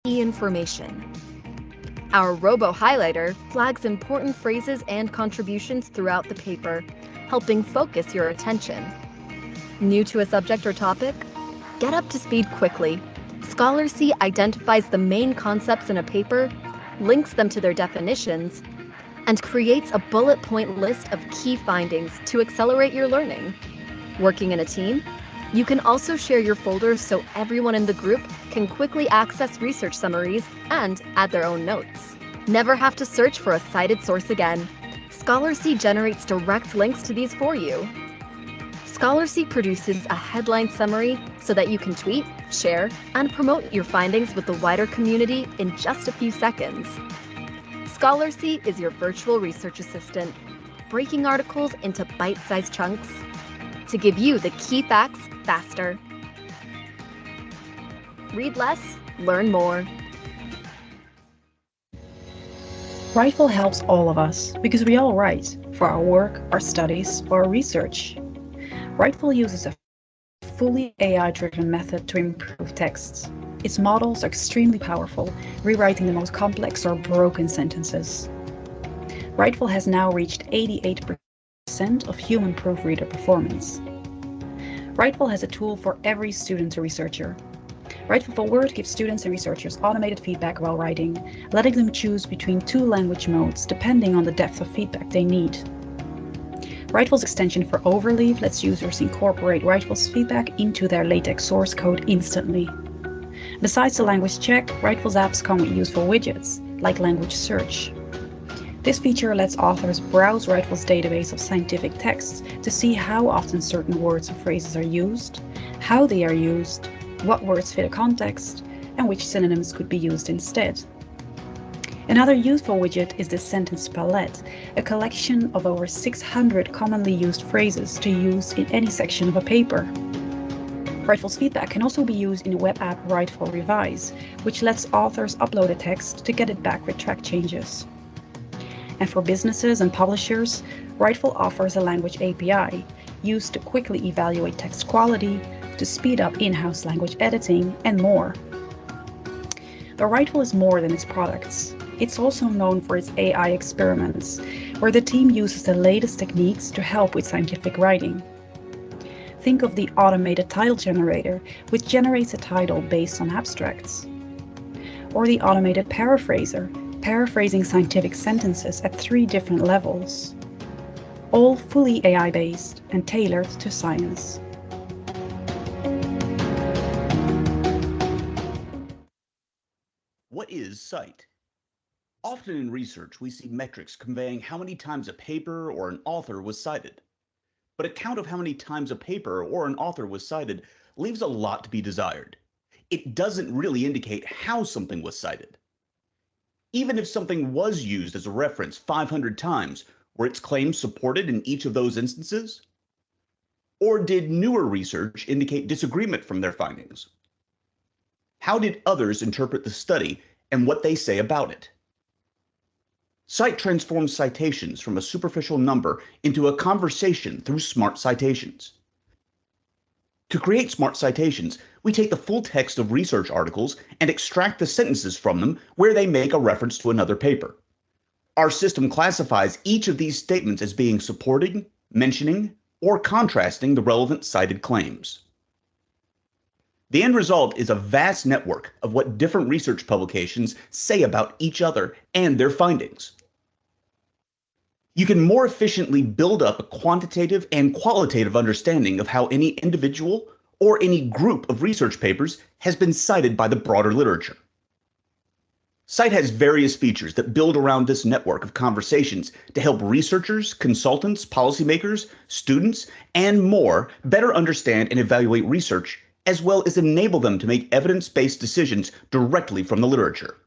information. Our Robo Highlighter flags important phrases and contributions throughout the paper, helping focus your attention. New to a subject or topic? Get up to speed quickly. Scholarcy identifies the main concepts in a paper, links them to their definitions, and creates a bullet point list of key findings to accelerate your learning. Working in a team? You can also share your folders so everyone in the group can quickly access research summaries and add their own notes. Never have to search for a cited source again. Scholarcy generates direct links to these for you. Scholarcy produces a headline summary so that you can tweet, share, and promote your findings with the wider community in just a few seconds. Scholarcy is your virtual research assistant, breaking articles into bite-sized chunks to give you the key facts faster. Read less, learn more. Writeful helps all of us because we all write for our work, our studies, or our research. Writeful uses a fully AI-driven method to improve texts. Its models are extremely powerful, rewriting the most complex or broken sentences. Writeful has now reached 88% of human proofreader performance. Writeful has a tool for every student or researcher. Writeful for Word gives students and researchers automated feedback while writing, letting them choose between two language modes depending on the depth of feedback they need. Writeful's extension for Overleaf lets users incorporate Writeful's feedback into their LaTeX source code instantly. Besides the language check, Writeful's apps come with useful widgets, like language search. This feature lets authors browse Writeful's database of scientific texts to see how often certain words or phrases are used, how they are used, what words fit a context, and which synonyms could be used instead. Another useful widget is the Sentence Palette, a collection of over 600 commonly used phrases to use in any section of a paper. Writeful's feedback can also be used in the web app Writeful Revise, which lets authors upload a text to get it back with track changes. And for businesses and publishers, Writeful offers a language API used to quickly evaluate text quality, to speed up in-house language editing, and more. But Writeful is more than its products. It's also known for its AI experiments, where the team uses the latest techniques to help with scientific writing. Think of the automated title generator, which generates a title based on abstracts. Or the automated paraphraser, paraphrasing scientific sentences at 3 different levels. All fully AI-based and tailored to science. What is cite? Often in research, we see metrics conveying how many times a paper or an author was cited. But a count of how many times a paper or an author was cited leaves a lot to be desired. It doesn't really indicate how something was cited. Even if something was used as a reference 500 times, were its claims supported in each of those instances? Or did newer research indicate disagreement from their findings? How did others interpret the study and what they say about it? Cite transforms citations from a superficial number into a conversation through smart citations. To create smart citations, we take the full text of research articles and extract the sentences from them where they make a reference to another paper. Our system classifies each of these statements as being supporting, mentioning, or contrasting the relevant cited claims. The end result is a vast network of what different research publications say about each other and their findings. You can more efficiently build up a quantitative and qualitative understanding of how any individual or any group of research papers has been cited by the broader literature. Cite has various features that build around this network of conversations to help researchers, consultants, policymakers, students, and more better understand and evaluate research, as well as enable them to make evidence-based decisions directly from the literature.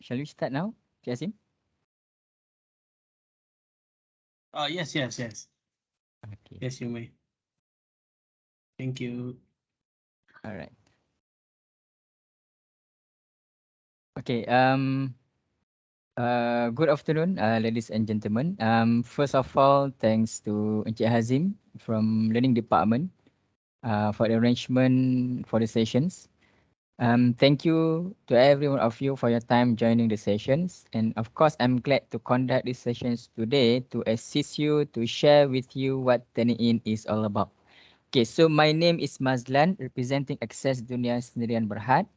shall we start now, Jasim? Yes, yes, yes. Okay. Yes, you may. Thank you. All right. Okay. Good afternoon, ladies and gentlemen. First of all, thanks to Encik Hazim from Learning Department for the arrangement for the sessions. Thank you to every one of you for your time joining the sessions. And of course, I'm glad to conduct these sessions today to assist you to share with you what Turnitin is all about. Okay, so my name is Mazlan, representing Access Dunia Sendirian Berhad.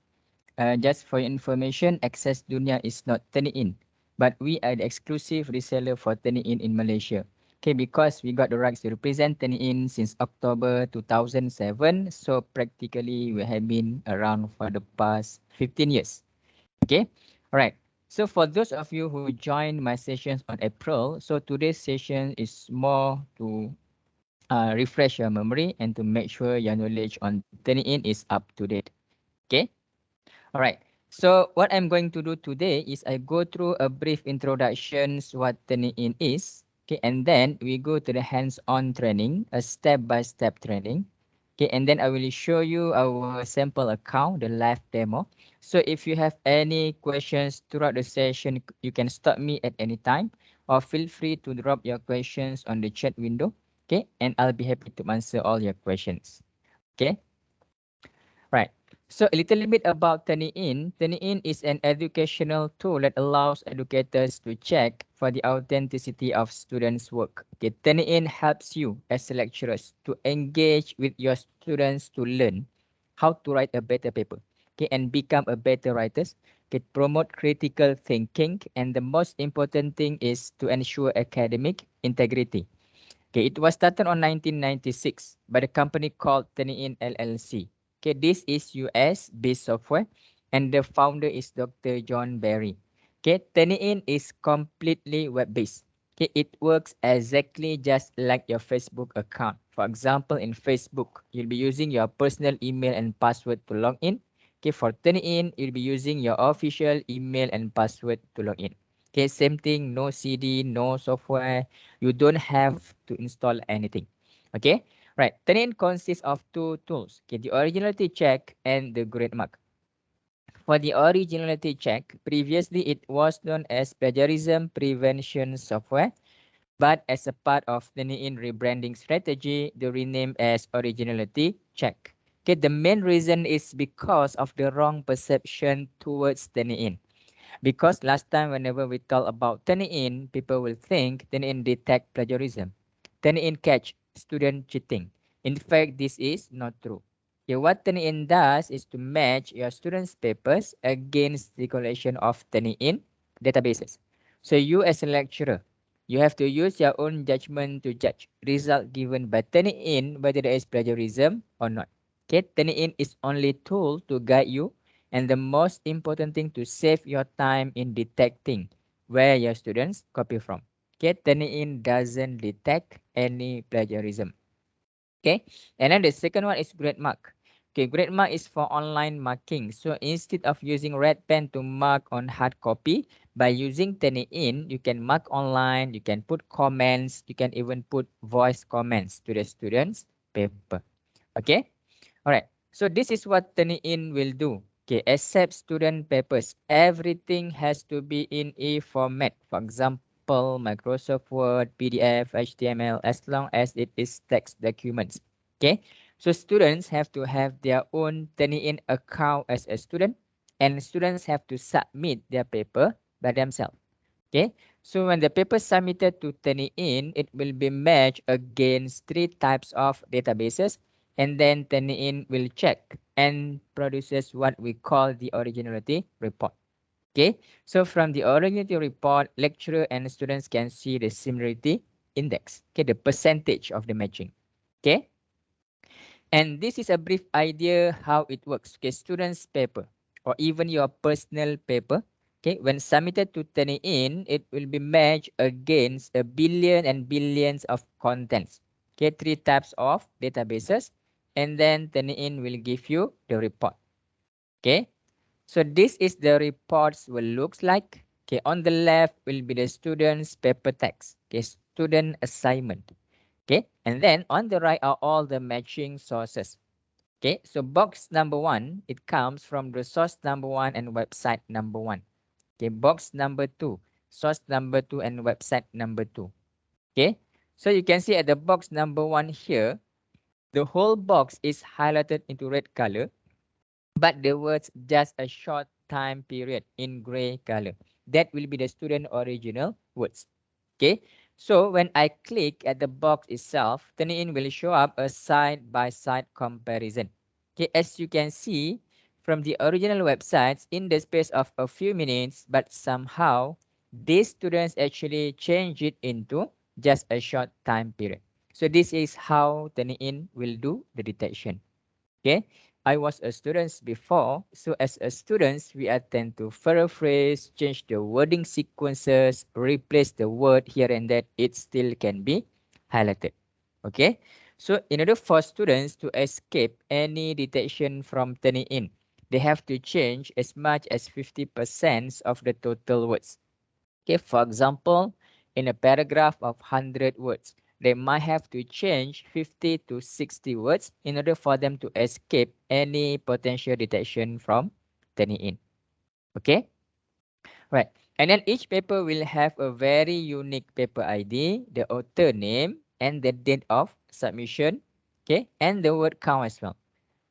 Just for your information, Access Dunia is not Turnitin, but we are the exclusive reseller for Turnitin in Malaysia. Okay, because we got the rights to represent Turnitin since October 2007, so practically we have been around for the past 15 years. Okay, all right. So for those of you who joined my sessions on April, so today's session is more to refresh your memory and to make sure your knowledge on Turnitin is up to date. Okay. All right. So what I'm going to do today is I go through a brief introductions what Turnitin is. Okay, and then we go to the hands-on training, a step-by-step training. Okay, and then I will show you our sample account, the live demo. So if you have any questions throughout the session, you can stop me at any time or feel free to drop your questions on the chat window. Okay, and I'll be happy to answer all your questions. Okay. Right. So a little bit about Turnitin. Turnitin is an educational tool that allows educators to check for the authenticity of students' work. Okay, Turnitin helps you as lecturers to engage with your students to learn how to write a better paper. Okay, and become a better writers. Okay, promote critical thinking, and the most important thing is to ensure academic integrity. Okay, it was started on 1996 by the company called Turnitin LLC. Okay, this is US-based software, and the founder is Dr. John Barry. Okay, Turnitin is completely web-based. Okay, it works exactly just like your Facebook account. For example, in Facebook, you'll be using your personal email and password to log in. Okay, for Turnitin, you'll be using your official email and password to log in. Okay, same thing, no CD, no software, you don't have to install anything. Okay, right. Turnitin consists of two tools. Okay, the originality check and the grade mark. For the originality check, previously it was known as plagiarism prevention software, but as a part of Turnitin rebranding strategy, they renamed as originality check. Okay, the main reason is because of the wrong perception towards Turnitin. Because last time whenever we talk about Turnitin, people will think Turnitin detect plagiarism. Turnitin catch student cheating. In fact, this is not true. Okay, what Turnitin does is to match your students' papers against the collection of Turnitin databases. So you as a lecturer, you have to use your own judgment to judge result given by Turnitin whether there is plagiarism or not. Okay, Turnitin is only tool to guide you, and the most important thing to save your time in detecting where your students copy from. Okay, Turnitin doesn't detect any plagiarism. Okay, and then the second one is grade mark. Okay, grade mark is for online marking. So instead of using red pen to mark on hard copy, by using Turnitin, you can mark online, you can put comments, you can even put voice comments to the students' paper. Okay. All right. So this is what Turnitin will do. Okay, accept student papers. Everything has to be in a format. For example, Microsoft Word, PDF, HTML, as long as it is text documents. Okay. So students have to have their own Turnitin account as a student, and students have to submit their paper by themselves. Okay. So when the paper submitted to Turnitin, it will be matched against three types of databases, and then Turnitin will check and produces what we call the originality report. Okay. So from the originality report, lecturer and students can see the similarity index. Okay, the percentage of the matching. Okay. And this is a brief idea how it works. Okay, students' paper or even your personal paper. Okay, when submitted to Turnitin, it will be matched against a billion and billions of contents. Okay, three types of databases, and then Turnitin will give you the report. Okay, So this is the reports will looks like. Okay, on the left will be the student's paper text. Okay, student assignment. Okay, and then on the right are all the matching sources. Okay, so box number 1, it comes from the source number 1 and website number 1. Okay, box number 2, source number 2 and website number 2. Okay, so you can see at the box number 1 here, the whole box is highlighted into red color, but the words just a short time period in gray color. That will be the student original words. Okay, so when I click at the box itself, Turnitin will show up a side-by-side comparison. Okay, as you can see from the original websites in the space of a few minutes, but somehow these students actually change it into just a short time period. So this is how Turnitin will do the detection. Okay, I was a student before, so as a student, we attend to paraphrase, change the wording sequences, replace the word here and there. It still can be highlighted. Okay, so in order for students to escape any detection from turning in, they have to change as much as 50% of the total words. Okay, for example, in a paragraph of 100 words, they might have to change 50 to 60 words in order for them to escape any potential detection from turning in. Okay, right. And then each paper will have a very unique paper ID, the author name, and the date of submission. Okay, and the word count as well.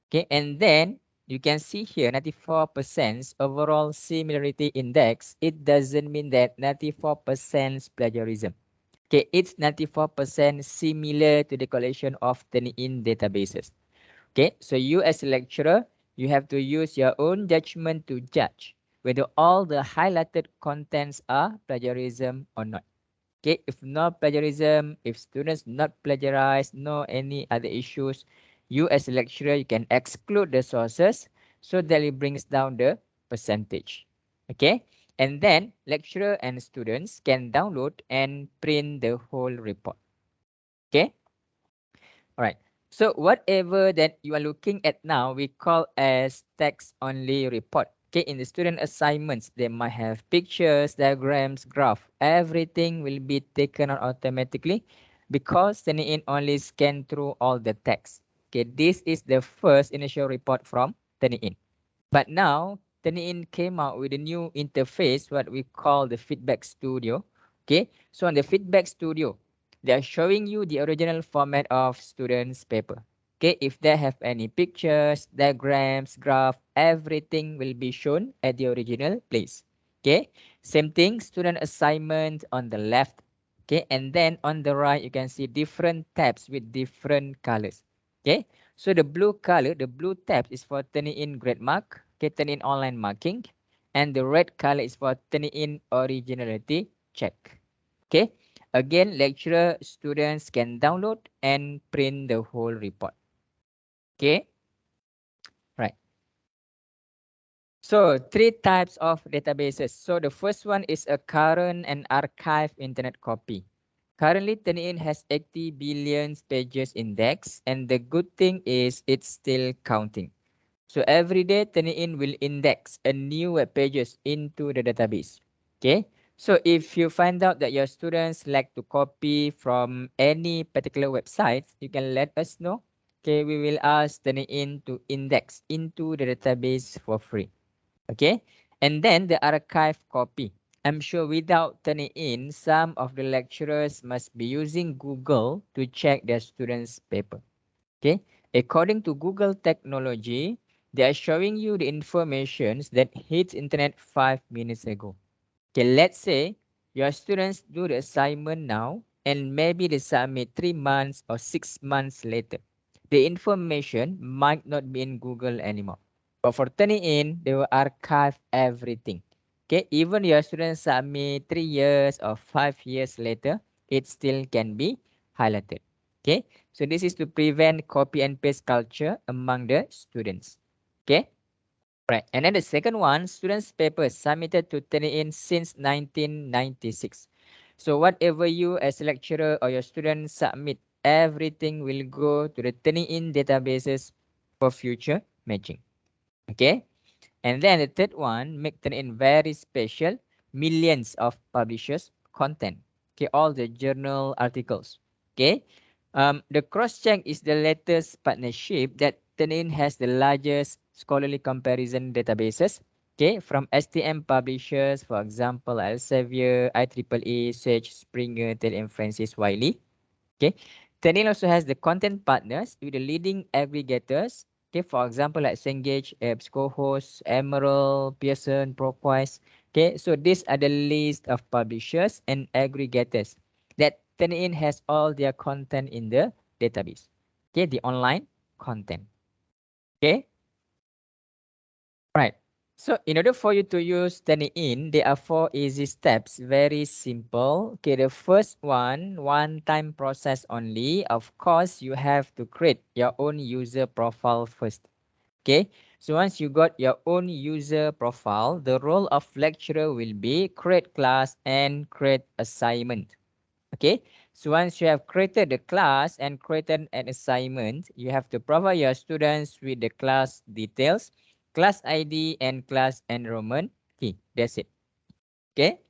Okay, and then you can see here 94% overall similarity index. It doesn't mean that 94% plagiarism. Okay, it's 94% similar to the collection of in databases. Okay, so you as a lecturer, you have to use your own judgment to judge whether all the highlighted contents are plagiarism or not. Okay, if no plagiarism, if students not plagiarize, no any other issues, you as a lecturer, you can exclude the sources so that it brings down the percentage. Okay, and then lecturer and students can download and print the whole report. Okay, all right. So whatever that you are looking at now, we call as text only report. Okay, in the student assignments, they might have pictures, diagrams, graph. Everything will be taken out automatically because Turnitin only scan through all the text. Okay, this is the first initial report from Turnitin. But now, Turnitin came out with a new interface, what we call the Feedback Studio. Okay, so on the Feedback Studio, they are showing you the original format of students' paper. Okay, if they have any pictures, diagrams, graph, everything will be shown at the original place. Okay, same thing, student assignment on the left. Okay, and then on the right, you can see different tabs with different colors. Okay, so the blue color, the blue tab is for turning in grade mark, okay, turn in online marking, and the red color is for turning in originality check. Okay, again, lecturer students can download and print the whole report. Okay, right. So three types of databases. So the first one is a current and archive internet copy. Currently, Turnitin has 80 billion pages index, and the good thing is it's still counting. So every day, Turnitin will index a new web pages into the database. Okay. So if you find out that your students like to copy from any particular website, you can let us know. Okay, we will ask Turnitin to index into the database for free. Okay, and then the archive copy. I'm sure without turning in, some of the lecturers must be using Google to check their students' paper. Okay, according to Google technology, they are showing you the information that hits internet 5 minutes ago. Okay, let's say your students do the assignment now and maybe they submit 3 months or 6 months later. The information might not be in Google anymore. But for turning in, they will archive everything. Okay, even your students submit 3 years or 5 years later, it still can be highlighted. Okay, so this is to prevent copy and paste culture among the students. Okay. Right. And then the second one, students' papers submitted to Turnitin since 1996. So whatever you as a lecturer or your students submit, everything will go to the Turnitin databases for future matching. Okay. And then the third one, make Turnitin very special, millions of publishers content. Okay, all the journal articles. Okay. The cross-check is the latest partnership that Turnitin has the largest scholarly comparison databases. Okay, from STM publishers, for example, Elsevier, IEEE, Sage, Springer, Taylor and Francis Wiley. Okay, Turnitin also has the content partners with the leading aggregators. Okay, for example, like Cengage, EBSCOhost, Emerald, Pearson, ProQuest. Okay, so these are the list of publishers and aggregators that Turnitin has all their content in the database. Okay, the online content. Okay. Right. So in order for you to use Turnitin, there are 4 easy steps. Very simple. Okay, the first one time process only. Of course, you have to create your own user profile first. Okay, so once you got your own user profile, the role of lecturer will be create class and create assignment. Okay, so once you have created the class and created an assignment, you have to provide your students with the class details, class ID and class enrollment key. That's it. Okay,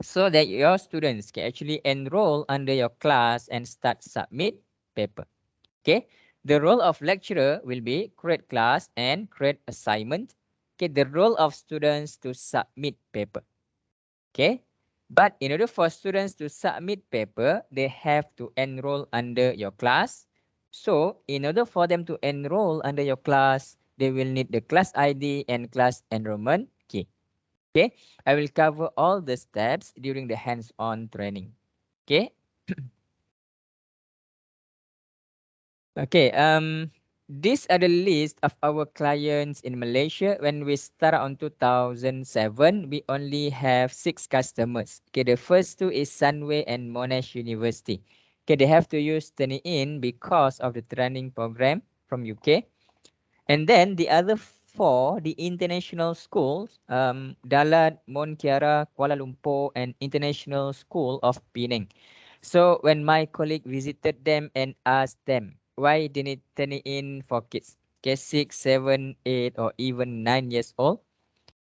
so that your students can actually enroll under your class and start submit paper. Okay, the role of lecturer will be create class and create assignment. Okay, the role of students to submit paper. Okay, but in order for students to submit paper, they have to enroll under your class. So in order for them to enroll under your class, they will need the class ID and class enrollment key. Okay, I will cover all the steps during the hands-on training. Okay. Okay, these are the list of our clients in Malaysia. When we start on 2007, we only have 6 customers. Okay, the first two is Sunway and Monash University. Okay, they have to use Turnitin because of the training program from UK. And then the other 4, the international schools, Dalat, Mont Kiara, Kuala Lumpur, and International School of Penang. So when my colleague visited them and asked them why they need Turnitin for kids, okay, 6, 7, 8, or even 9 years old.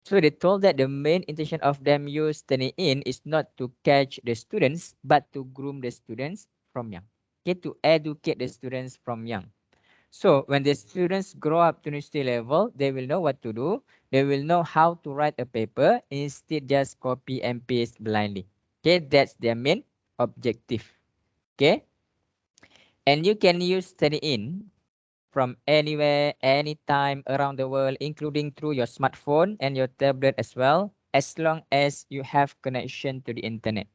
So they told that the main intention of them use Turnitin is not to catch the students, but to groom the students from young. Okay, to educate the students from young. So when the students grow up to university level, they will know what to do. They will know how to write a paper instead just copy and paste blindly. Okay, that's their main objective. Okay, and you can use Turnitin from anywhere, anytime around the world, including through your smartphone and your tablet as well, as long as you have connection to the internet.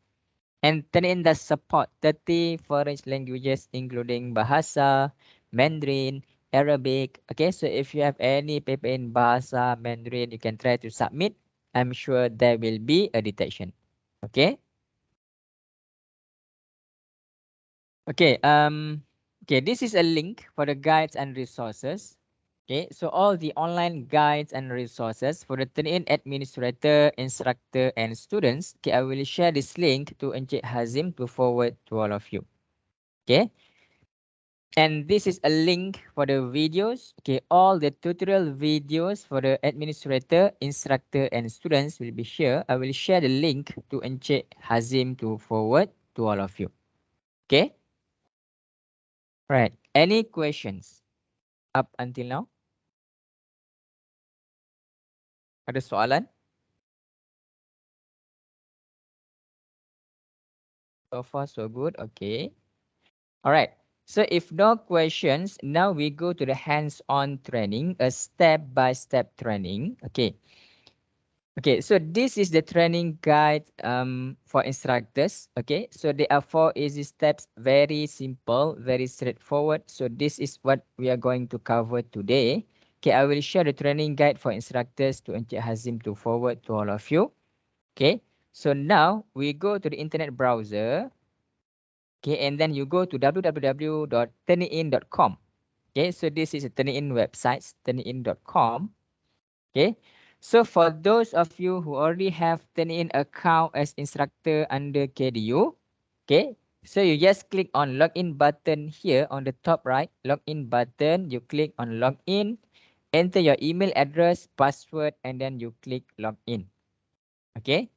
And Turnitin does support 30 foreign languages, including Bahasa, Mandarin, Arabic. Okay, so if you have any paper in Bahasa, Mandarin, you can try to submit. I'm sure there will be a detection. Okay. Okay. Okay, this is a link for the guides and resources. Okay, so all the online guides and resources for the Turnitin administrator, instructor, and students. Okay, I will share this link to Encik Hazim to forward to all of you. Okay, and this is a link for the videos. Okay, all the tutorial videos for the administrator, instructor, and students will be here. I will share the link to Encik Hazim to forward to all of you. Okay, right. Any questions up until now? Ada soalan? So far, so good. Okay. All right. So if no questions, now we go to the hands-on training, a step-by-step training. Okay. Okay, so this is the training guide for instructors. Okay, so there are 4 easy steps, very simple, very straightforward. So this is what we are going to cover today. Okay, I will share the training guide for instructors to Encik Hazim to forward to all of you. Okay, so now we go to the internet browser. Okay, and then you go to www.turnitin.com. Okay, so this is a Turnitin website, turnitin.com. Okay, so for those of you who already have Turnitin account as instructor under KDU, okay, so you just click on login button here on the top right, login button, you click on login, enter your email address, password, and then you click login. Okay.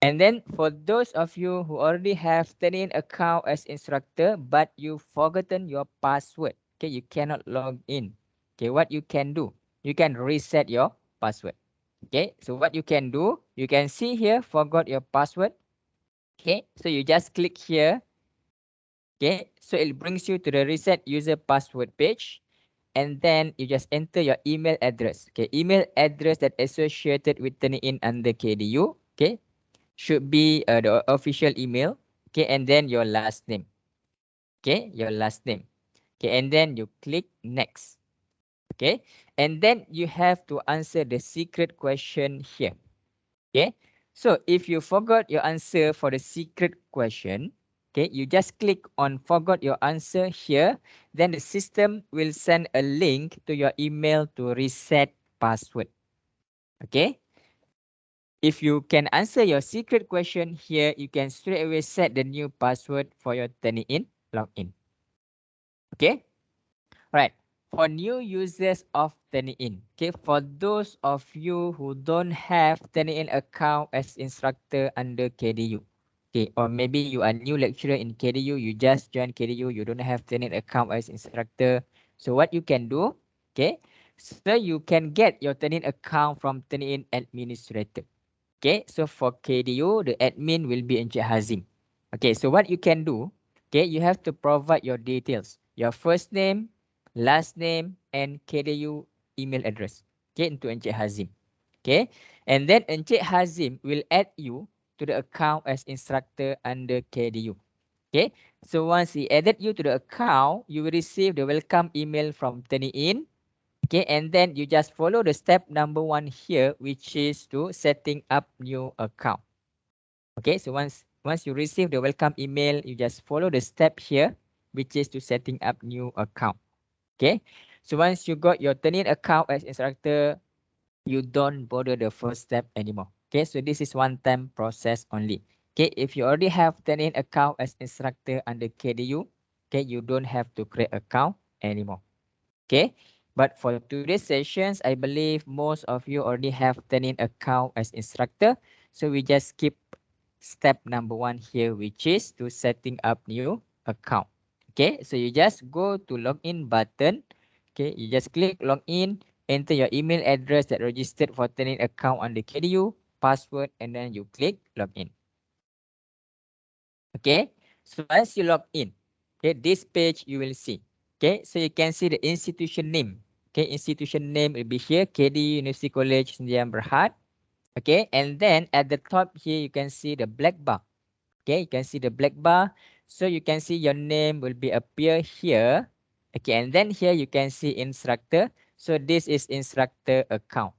And then for those of you who already have Turnitin account as instructor, but you've forgotten your password, okay, you cannot log in. Okay, what you can do, you can reset your password. Okay, so what you can do, you can see here, forgot your password. Okay, so you just click here. Okay, so it brings you to the reset user password page. And then you just enter your email address. Okay, email address that associated with Turnitin under KDU. Okay, should be the official email. Okay, and then your last name. Okay, your last name. Okay, and then you click next. Okay, and then you have to answer the secret question here. Okay, so if you forgot your answer for the secret question, okay, you just click on forgot your answer here. Then the system will send a link to your email to reset password. Okay, if you can answer your secret question here, you can straight away set the new password for your Turnitin login. Okay. Right. For new users of Turnitin, okay, for those of you who don't have Turnitin account as instructor under KDU, okay, or maybe you are new lecturer in KDU, you just joined KDU, you don't have Turnitin account as instructor. So what you can do, okay, so you can get your Turnitin account from Turnitin administrator. Okay, so for KDU, the admin will be Encik Hazim. Okay, so what you can do, okay, you have to provide your details, your first name, last name, and KDU email address. Okay, into Encik Hazim. Okay, and then Encik Hazim will add you to the account as instructor under KDU. Okay, so once he added you to the account, you will receive the welcome email from Turnitin. Okay, and then you just follow the step number 1 here, which is to setting up new account. Okay, so once you receive the welcome email, you just follow the step here, which is to setting up new account. Okay, so once you got your Turnitin account as instructor, you don't bother the first step anymore. Okay, so this is one-time process only. Okay, if you already have Turnitin account as instructor under KDU, okay, you don't have to create account anymore. Okay, but for today's sessions, I believe most of you already have Turnitin account as instructor. So we just skip step number 1 here, which is to setting up new account. Okay, so you just go to login button. Okay, you just click login, enter your email address that registered for Turnitin account under KDU, password, and then you click login. Okay, so once you log in, okay, this page you will see. Okay, so you can see the institution name. Okay, institution name will be here, KD University College Sdn Berhad. Okay, and then at the top here you can see the black bar. Okay, you can see the black bar. So you can see your name will be appear here. Okay, and then here you can see instructor. So this is instructor account.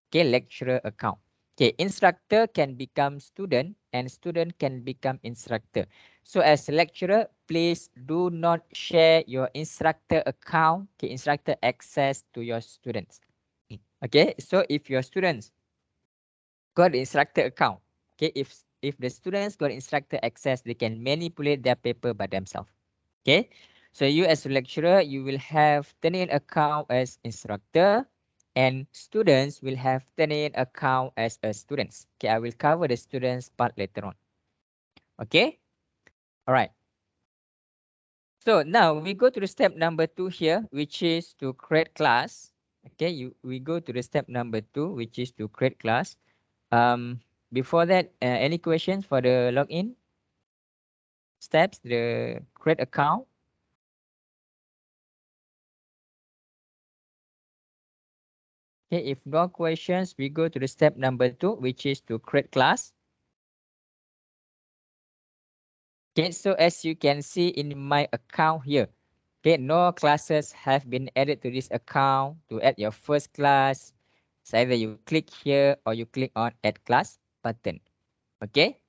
Okay, lecturer account. Okay, instructor can become student and student can become instructor. So as lecturer, please do not share your instructor account, okay, instructor access to your students. Okay, so if your students got the instructor account, okay, if the students got instructor access, they can manipulate their paper by themselves. Okay, so you as a lecturer, you will have Turnitin account as instructor, and students will have Turnitin account as a students. Okay, I will cover the students part later on. Okay, all right. So now we go to the step number 2 here, which is to create class. Okay, we go to the step number 2, which is to create class. Before that, any questions for the login steps, the create account? Okay, if no questions, we go to the step number 2, which is to create class. Okay, so as you can see in my account here, okay, no classes have been added to this account. To add your first class, so either you click here or you click on add class button. Okay,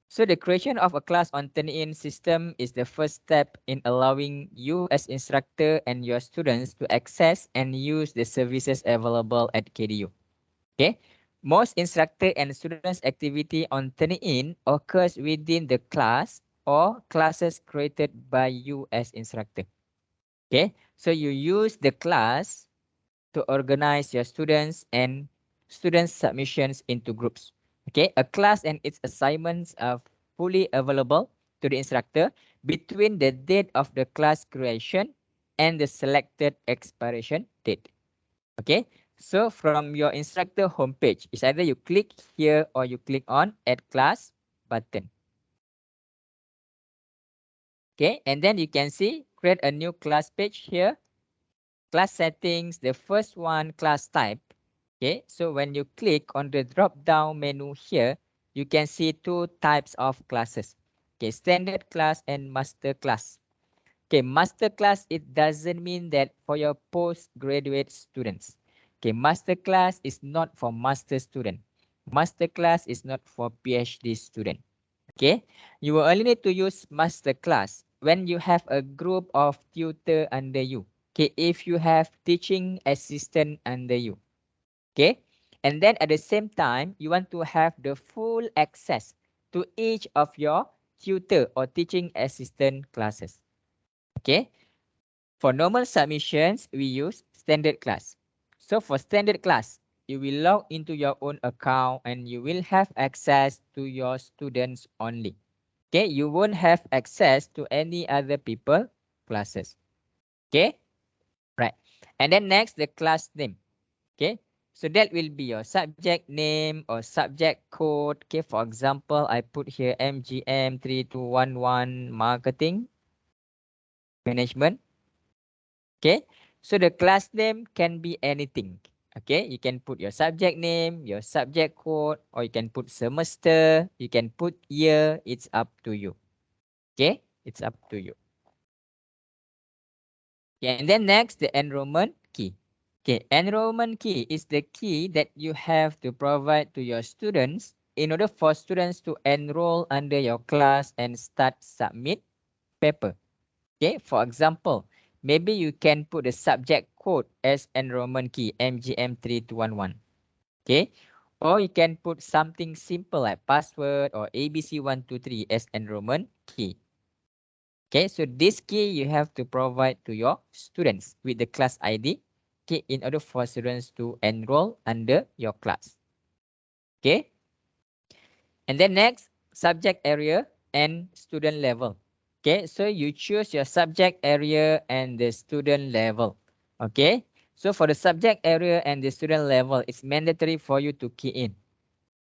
so the creation of a class on Turnitin system is the first step in allowing you as instructor and your students to access and use the services available at KDU. Okay, most instructor and students activity on Turnitin occurs within the class or classes created by you as instructor. Okay, so you use the class to organize your students and student submissions into groups. Okay, a class and its assignments are fully available to the instructor between the date of the class creation and the selected expiration date. Okay, so from your instructor homepage, it's either you click here or you click on add class button. Okay, and then you can see create a new class page here. Class settings, the first one, class type. Okay, so when you click on the drop down menu here, you can see two types of classes. Okay, standard class and master class. Okay, master class, it doesn't mean that for your postgraduate students. Okay, master class is not for master student. Master class is not for PhD student. Okay, you will only need to use master class when you have a group of tutor under you. Okay, if you have teaching assistant under you. Okay, and then at the same time, you want to have the full access to each of your tutor or teaching assistant classes. Okay, for normal submissions, we use standard class. So for standard class, you will log into your own account and you will have access to your students only. Okay, you won't have access to any other people classes. Okay, right. And then next, the class name. Okay, so that will be your subject name or subject code. Okay, for example, I put here MGM 3211 marketing management. Okay, so the class name can be anything. Okay, you can put your subject name, your subject code, or you can put semester, you can put year. It's up to you. Okay, it's up to you. Okay, and then next, the enrollment key. Okay, enrollment key is the key that you have to provide to your students in order for students to enroll under your class and start submit paper. Okay, for example, maybe you can put the subject code as enrollment key MGM3211. Okay, or you can put something simple like password or ABC123 as enrollment key. Okay, so this key you have to provide to your students with the class ID, okay, in order for students to enroll under your class. Okay, and then next, subject area and student level. Okay, so you choose your subject area and the student level. Okay, so for the subject area and the student level, it's mandatory for you to key in.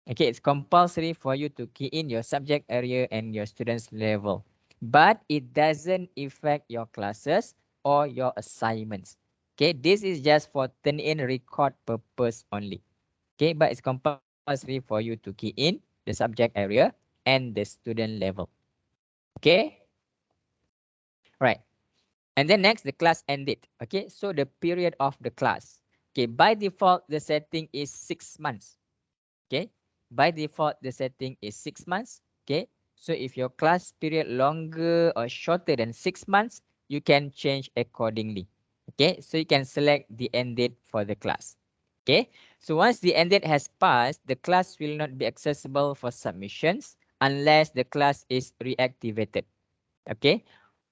Okay, it's compulsory for you to key in your subject area and your students level. But it doesn't affect your classes or your assignments. Okay, this is just for turn in record purpose only. Okay, but it's compulsory for you to key in the subject area and the student level. Okay, right. And then next, the class ended. Okay, so the period of the class. Okay, by default, the setting is 6 months. Okay, by default the setting is 6 months. Okay, so if your class period longer or shorter than 6 months, you can change accordingly. Okay, so you can select the end date for the class. Okay, so once the end date has passed, the class will not be accessible for submissions unless the class is reactivated. Okay,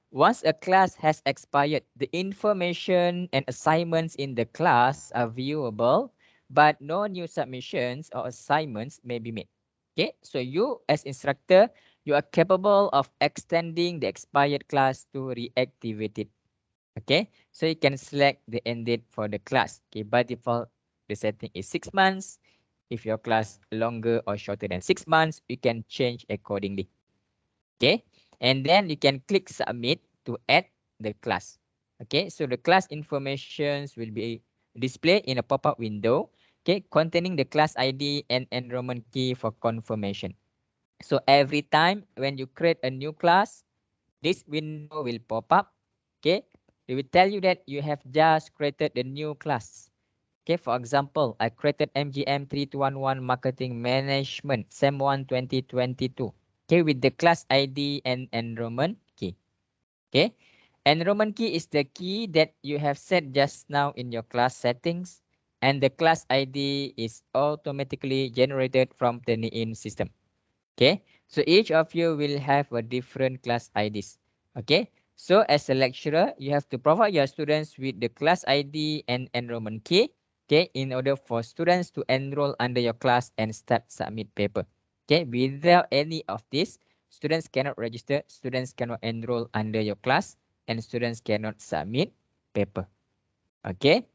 once a class has expired, the information and assignments in the class are viewable, but no new submissions or assignments may be made. Okay, so you as instructor, you are capable of extending the expired class to reactivate it. Okay, so you can select the end date for the class. Okay, by default, the setting is 6 months. If your class longer or shorter than 6 months, you can change accordingly. Okay, and then you can click submit to add the class. Okay, so the class informations will be displayed in a pop-up window, okay, containing the class ID and enrollment key for confirmation. So every time when you create a new class, this window will pop up. Okay, it will tell you that you have just created the new class. Okay, for example, I created MGM 3211 Marketing Management SEM 1 2022. Okay, with the class ID and enrollment key. Okay, enrollment key is the key that you have set just now in your class settings, and the class ID is automatically generated from the Turnitin system. Okay, so each of you will have a different class IDs. Okay, So as a lecturer, you have to provide your students with the class ID and enrollment key, okay, in order for students to enroll under your class and start submit paper. Okay, without any of this, students cannot register, students cannot enroll under your class, and students cannot submit paper. Okay.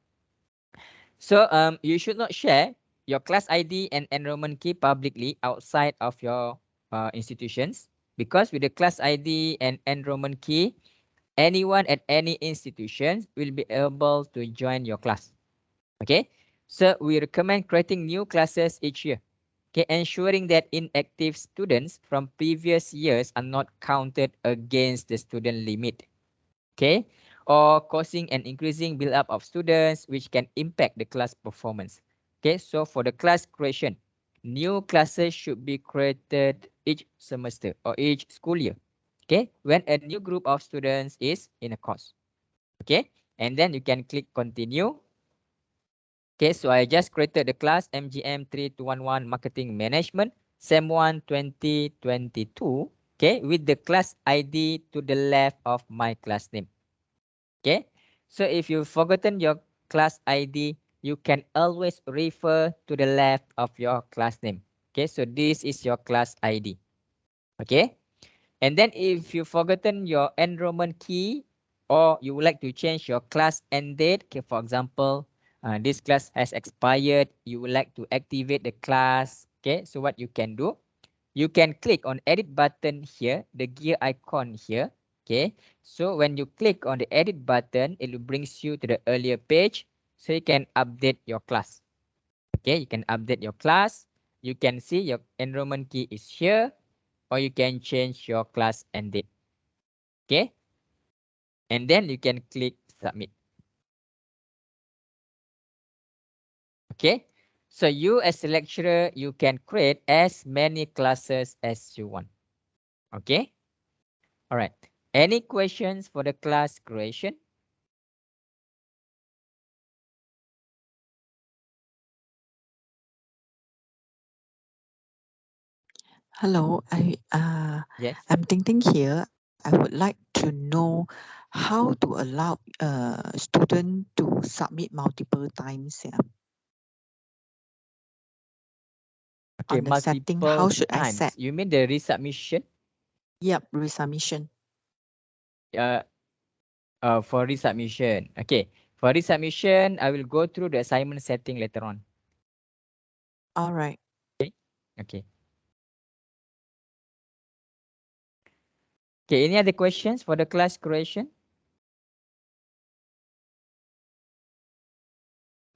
So you should not share your class ID and enrollment key publicly outside of your institutions, because with the class ID and enrollment key, anyone at any institution will be able to join your class. Okay. So we recommend creating new classes each year. Okay, ensuring that inactive students from previous years are not counted against the student limit. Okay, or causing an increasing build-up of students which can impact the class performance. Okay, so for the class creation, new classes should be created each semester or each school year. Okay, when a new group of students is in a course. Okay, and then you can click continue. Okay, so I just created the class MGM 3211 Marketing Management SEM 1 2022. Okay, with the class ID to the left of my class name. Okay, so if you've forgotten your class ID, you can always refer to the left of your class name. Okay, so this is your class ID. Okay, and then if you've forgotten your enrollment key, or you would like to change your class end date, okay, for example, this class has expired, you would like to activate the class. Okay, so what you can do, you can click on edit button here, the gear icon here. Okay, so when you click on the edit button, it will brings you to the earlier page, so you can update your class. Okay, you can update your class. You can see your enrollment key is here, or you can change your class end date. Okay, and then you can click submit. Okay, so you as a lecturer, you can create as many classes as you want. Okay, all right. Any questions for the class creation? Hello, Yes. I'm thinking here. I would like to know how to allow student to submit multiple times. Yeah. Okay, On the setting, multiple how should I times. set? You mean the resubmission? Yep, resubmission. Uh, for resubmission. Okay, for resubmission, I will go through the assignment setting later on. All right. Okay. Okay. Okay. Any other questions for the class creation?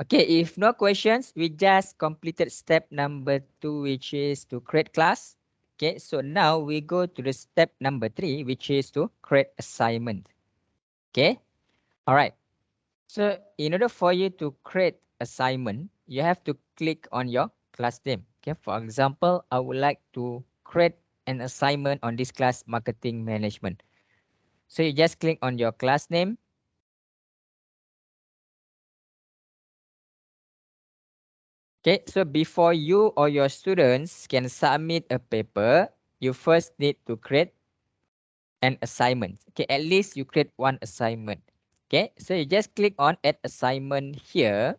Okay. If no questions, we just completed step number 2, which is to create class. Okay. So now we go to the step number 3, which is to create assignment. Okay. All right. So in order for you to create assignment, you have to click on your class name. Okay, for example, I would like to create an assignment on this class marketing management. So you just click on your class name. Okay, so before you or your students can submit a paper, you first need to create an assignment. Okay, at least you create one assignment. Okay, so you just click on add assignment here.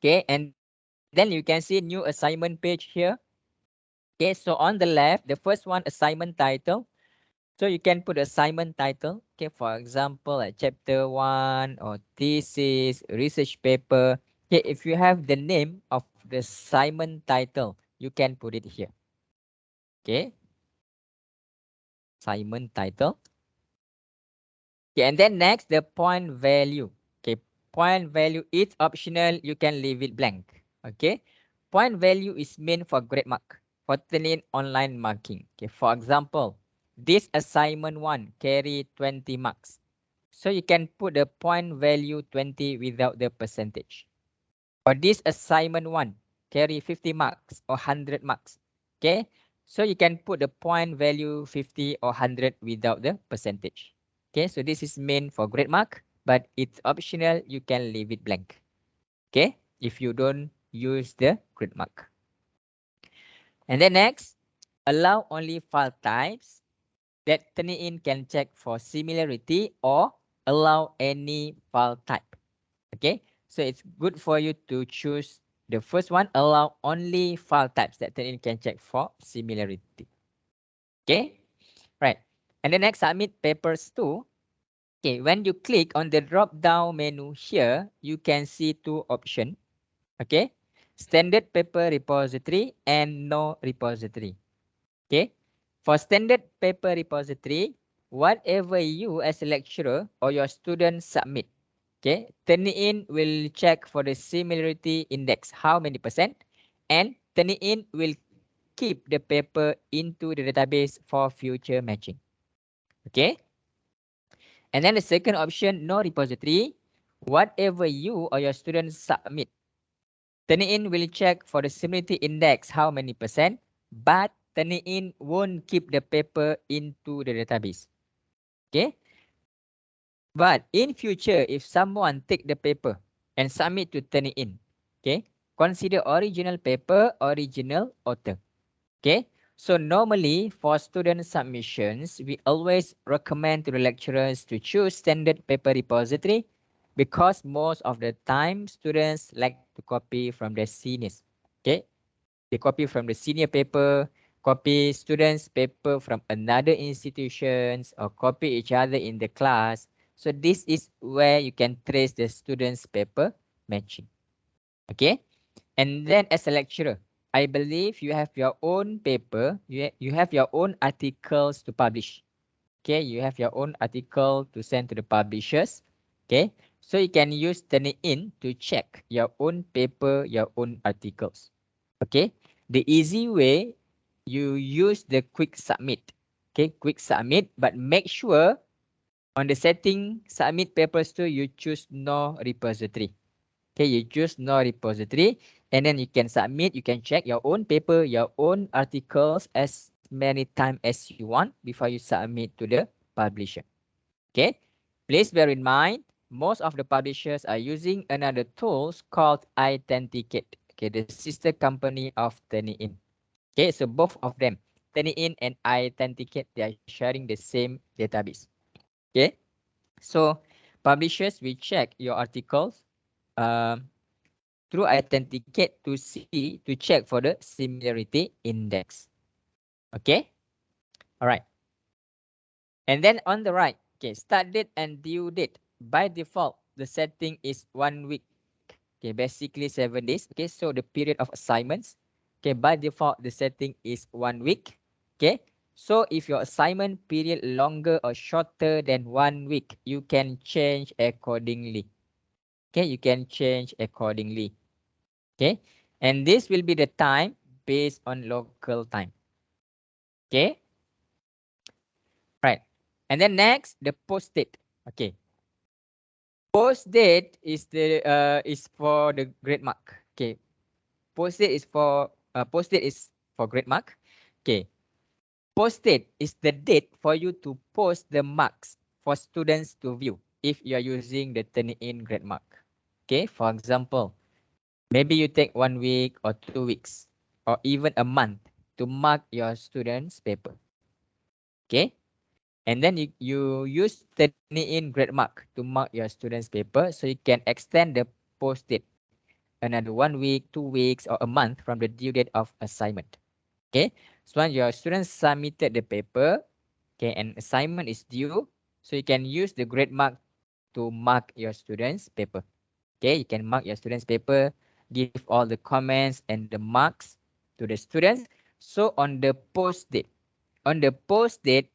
Okay, and then you can see new assignment page here. Okay, so on the left, the first one, assignment title. So you can put assignment title. Okay, for example, like chapter 1 or thesis, research paper. Okay, if you have the name of the assignment title, you can put it here. Okay, assignment title. Okay, and then next, the point value. Okay, point value is optional. You can leave it blank. Okay, point value is meant for grade mark, for Turnitin online marking. Okay, for example, this assignment 1 carry 20 marks. So you can put the point value 20 without the percentage. For this assignment 1 carry 50 marks or 100 marks. Okay, so you can put the point value 50 or 100 without the percentage. Okay, so this is meant for grade mark, but it's optional. You can leave it blank. Okay, if you don't use the grid mark. And then next, allow only file types that Turnitin can check for similarity or allow any file type. Okay, so it's good for you to choose the first one, allow only file types that Turnitin can check for similarity. Okay, right. And the next, submit papers to. Okay, when you click on the drop down menu here, you can see two options. Okay, standard paper repository and no repository. Okay, for standard paper repository, whatever you as a lecturer or your student submit, okay, Turnitin will check for the similarity index, how many percent, and Turnitin will keep the paper into the database for future matching. Okay, and then the second option, no repository, whatever you or your students submit, Turnitin will check for the similarity index, how many percent, but Turnitin won't keep the paper into the database. Okay. But in future, if someone take the paper and submit to Turnitin, okay, consider original paper, original author. Okay. So normally for student submissions, we always recommend to the lecturers to choose standard paper repository because most of the time students like to copy from their seniors. Okay. They copy from the senior paper, copy students' paper from another institutions, or copy each other in the class. So this is where you can trace the students' paper matching. Okay. And then as a lecturer, I believe you have your own paper, you have your own articles to publish. Okay, you have your own article to send to the publishers. Okay, so you can use Turnitin to check your own paper, your own articles. Okay, the easy way, you use the quick submit. Okay, quick submit, but make sure on the setting submit papers to you choose no repository. Okay, you choose no repository, and then you can submit, you can check your own paper, your own articles as many times as you want before you submit to the publisher. Okay, please bear in mind, most of the publishers are using another tools called Authenticate. Okay, the sister company of Turnitin. Okay, so both of them, Turnitin and Authenticate, they are sharing the same database. Okay, so publishers will check your articles um, through Authenticate to see, to check for the similarity index. Okay, all right. And then on the right, okay, start date and due date. By default, the setting is 1 week. Okay, basically 7 days. Okay, so the period of assignments. Okay, by default, the setting is 1 week. Okay, so if your assignment period longer or shorter than 1 week, you can change accordingly. Okay, you can change accordingly. Okay, and this will be the time based on local time. Okay, right. And then next, the post date. Okay, post date is for the grade mark. Okay, post date is for grade mark. Okay, post date is the date for you to post the marks for students to view if you are using the Turnitin grade mark. Okay, for example, maybe you take 1 week or 2 weeks or even a month to mark your students' paper. Okay, and then you use Turnitin grade mark to mark your students' paper, so you can extend the post date another 1 week, 2 weeks, or a month from the due date of assignment. Okay, so when your students submitted the paper, okay, and assignment is due, so you can use the grade mark to mark your students' paper. Okay, you can mark your students' paper, give all the comments and the marks to the students. So on the post date,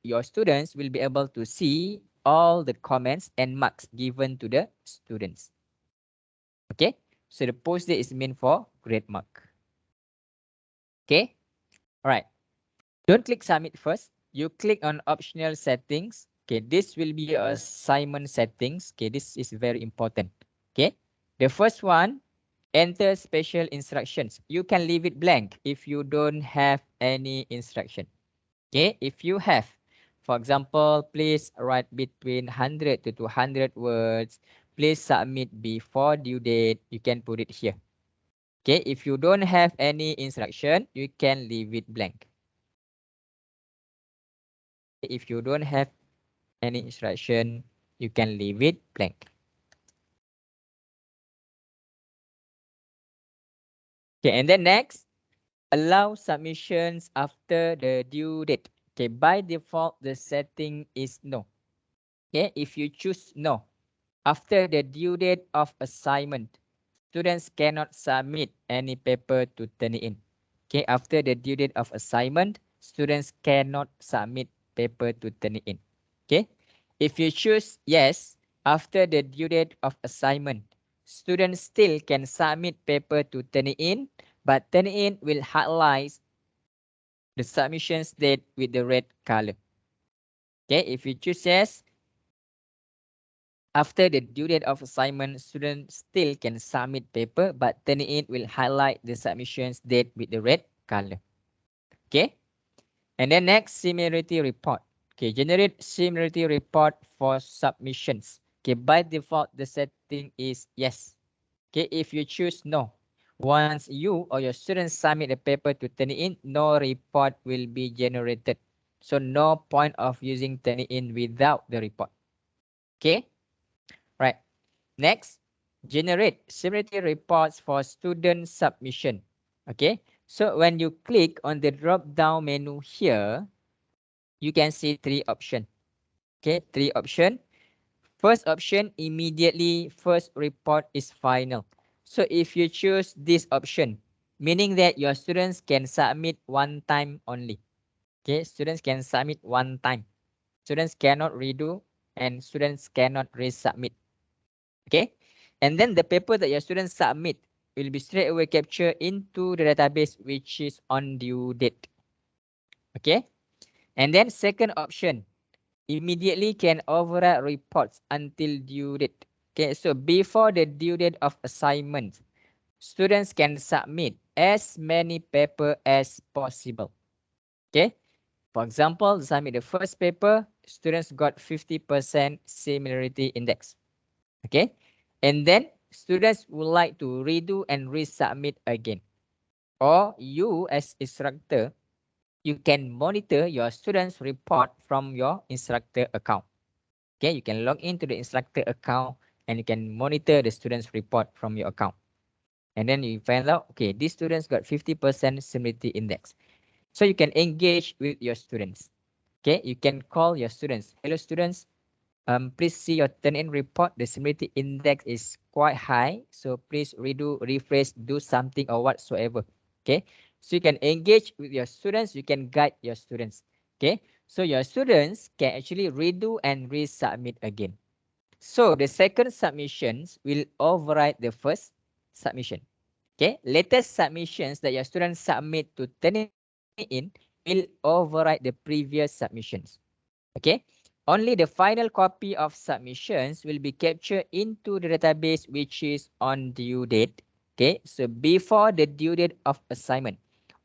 your students will be able to see all the comments and marks given to the students. Okay, so the post date is meant for grade mark. Okay, all right. Don't click submit first. You click on optional settings. Okay, this will be your assignment settings. Okay, this is very important. Okay, the first one, enter special instructions. You can leave it blank if you don't have any instruction. Okay, if you have, for example, please write between 100 to 200 words. Please submit before due date. You can put it here. Okay, if you don't have any instruction, you can leave it blank. If you don't have any instruction, you can leave it blank. Okay, and then next, allow submissions after the due date. Okay, by default, the setting is no. Okay, if you choose no, after the due date of assignment, students cannot submit any paper to Turnitin. Okay, after the due date of assignment, students cannot submit paper to Turnitin. Okay, if you choose yes, after the due date of assignment, students still can submit paper to Turnitin, but Turnitin will highlight the submissions date with the red color. Okay, if you choose yes, after the due date of assignment, students still can submit paper, but Turnitin will highlight the submissions date with the red color. Okay, and then next, similarity report. Okay, generate similarity report for submissions. Okay, by default, the setting is yes. Okay, if you choose no, once you or your students submit a paper to Turnitin, no report will be generated. So no point of using Turnitin without the report. Okay, right. Next, generate similarity reports for student submission. Okay, so when you click on the drop down menu here, you can see three options. Okay, three options. First option, immediately first report is final. So if you choose this option, meaning that your students can submit one time only. Okay, students can submit one time. Students cannot redo and students cannot resubmit. Okay, and then the paper that your students submit will be straight away captured into the database which is on due date. Okay, and then second option, immediately can override reports until due date. Okay, so before the due date of assignment, students can submit as many paper as possible. Okay, for example, submit the first paper, students got 50% similarity index. Okay, and then students would like to redo and resubmit again. Or you as instructor, you can monitor your students report from your instructor account. Okay, you can log into the instructor account and you can monitor the students report from your account. And then you find out, okay, these students got 50% similarity index. So you can engage with your students. Okay, you can call your students. Hello students, please see your turn-in report. The similarity index is quite high. So please redo, refresh, do something or whatsoever. Okay, so you can engage with your students. You can guide your students. Okay, so your students can actually redo and resubmit again. So the second submissions will override the first submission. Okay, latest submissions that your students submit to Turnitin will override the previous submissions. Okay, only the final copy of submissions will be captured into the database which is on due date. Okay, so before the due date of assignment,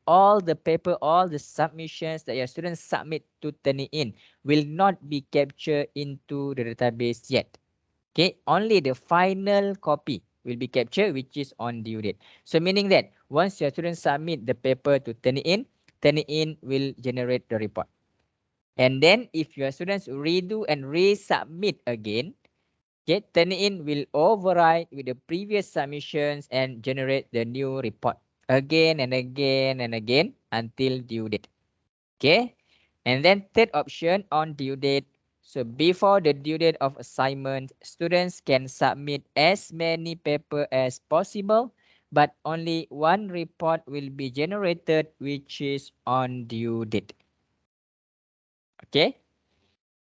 all the paper, all the submissions that your students submit to Turnitin will not be captured into the database yet. Okay, only the final copy will be captured which is on due date. So meaning that once your students submit the paper to Turnitin will generate the report. And then if your students redo and resubmit again, okay, Turnitin will override with the previous submissions and generate the new report again and again and again until due date. Okay, and then third option, on due date. So before the due date of assignment, students can submit as many paper as possible, but only one report will be generated which is on due date. Okay,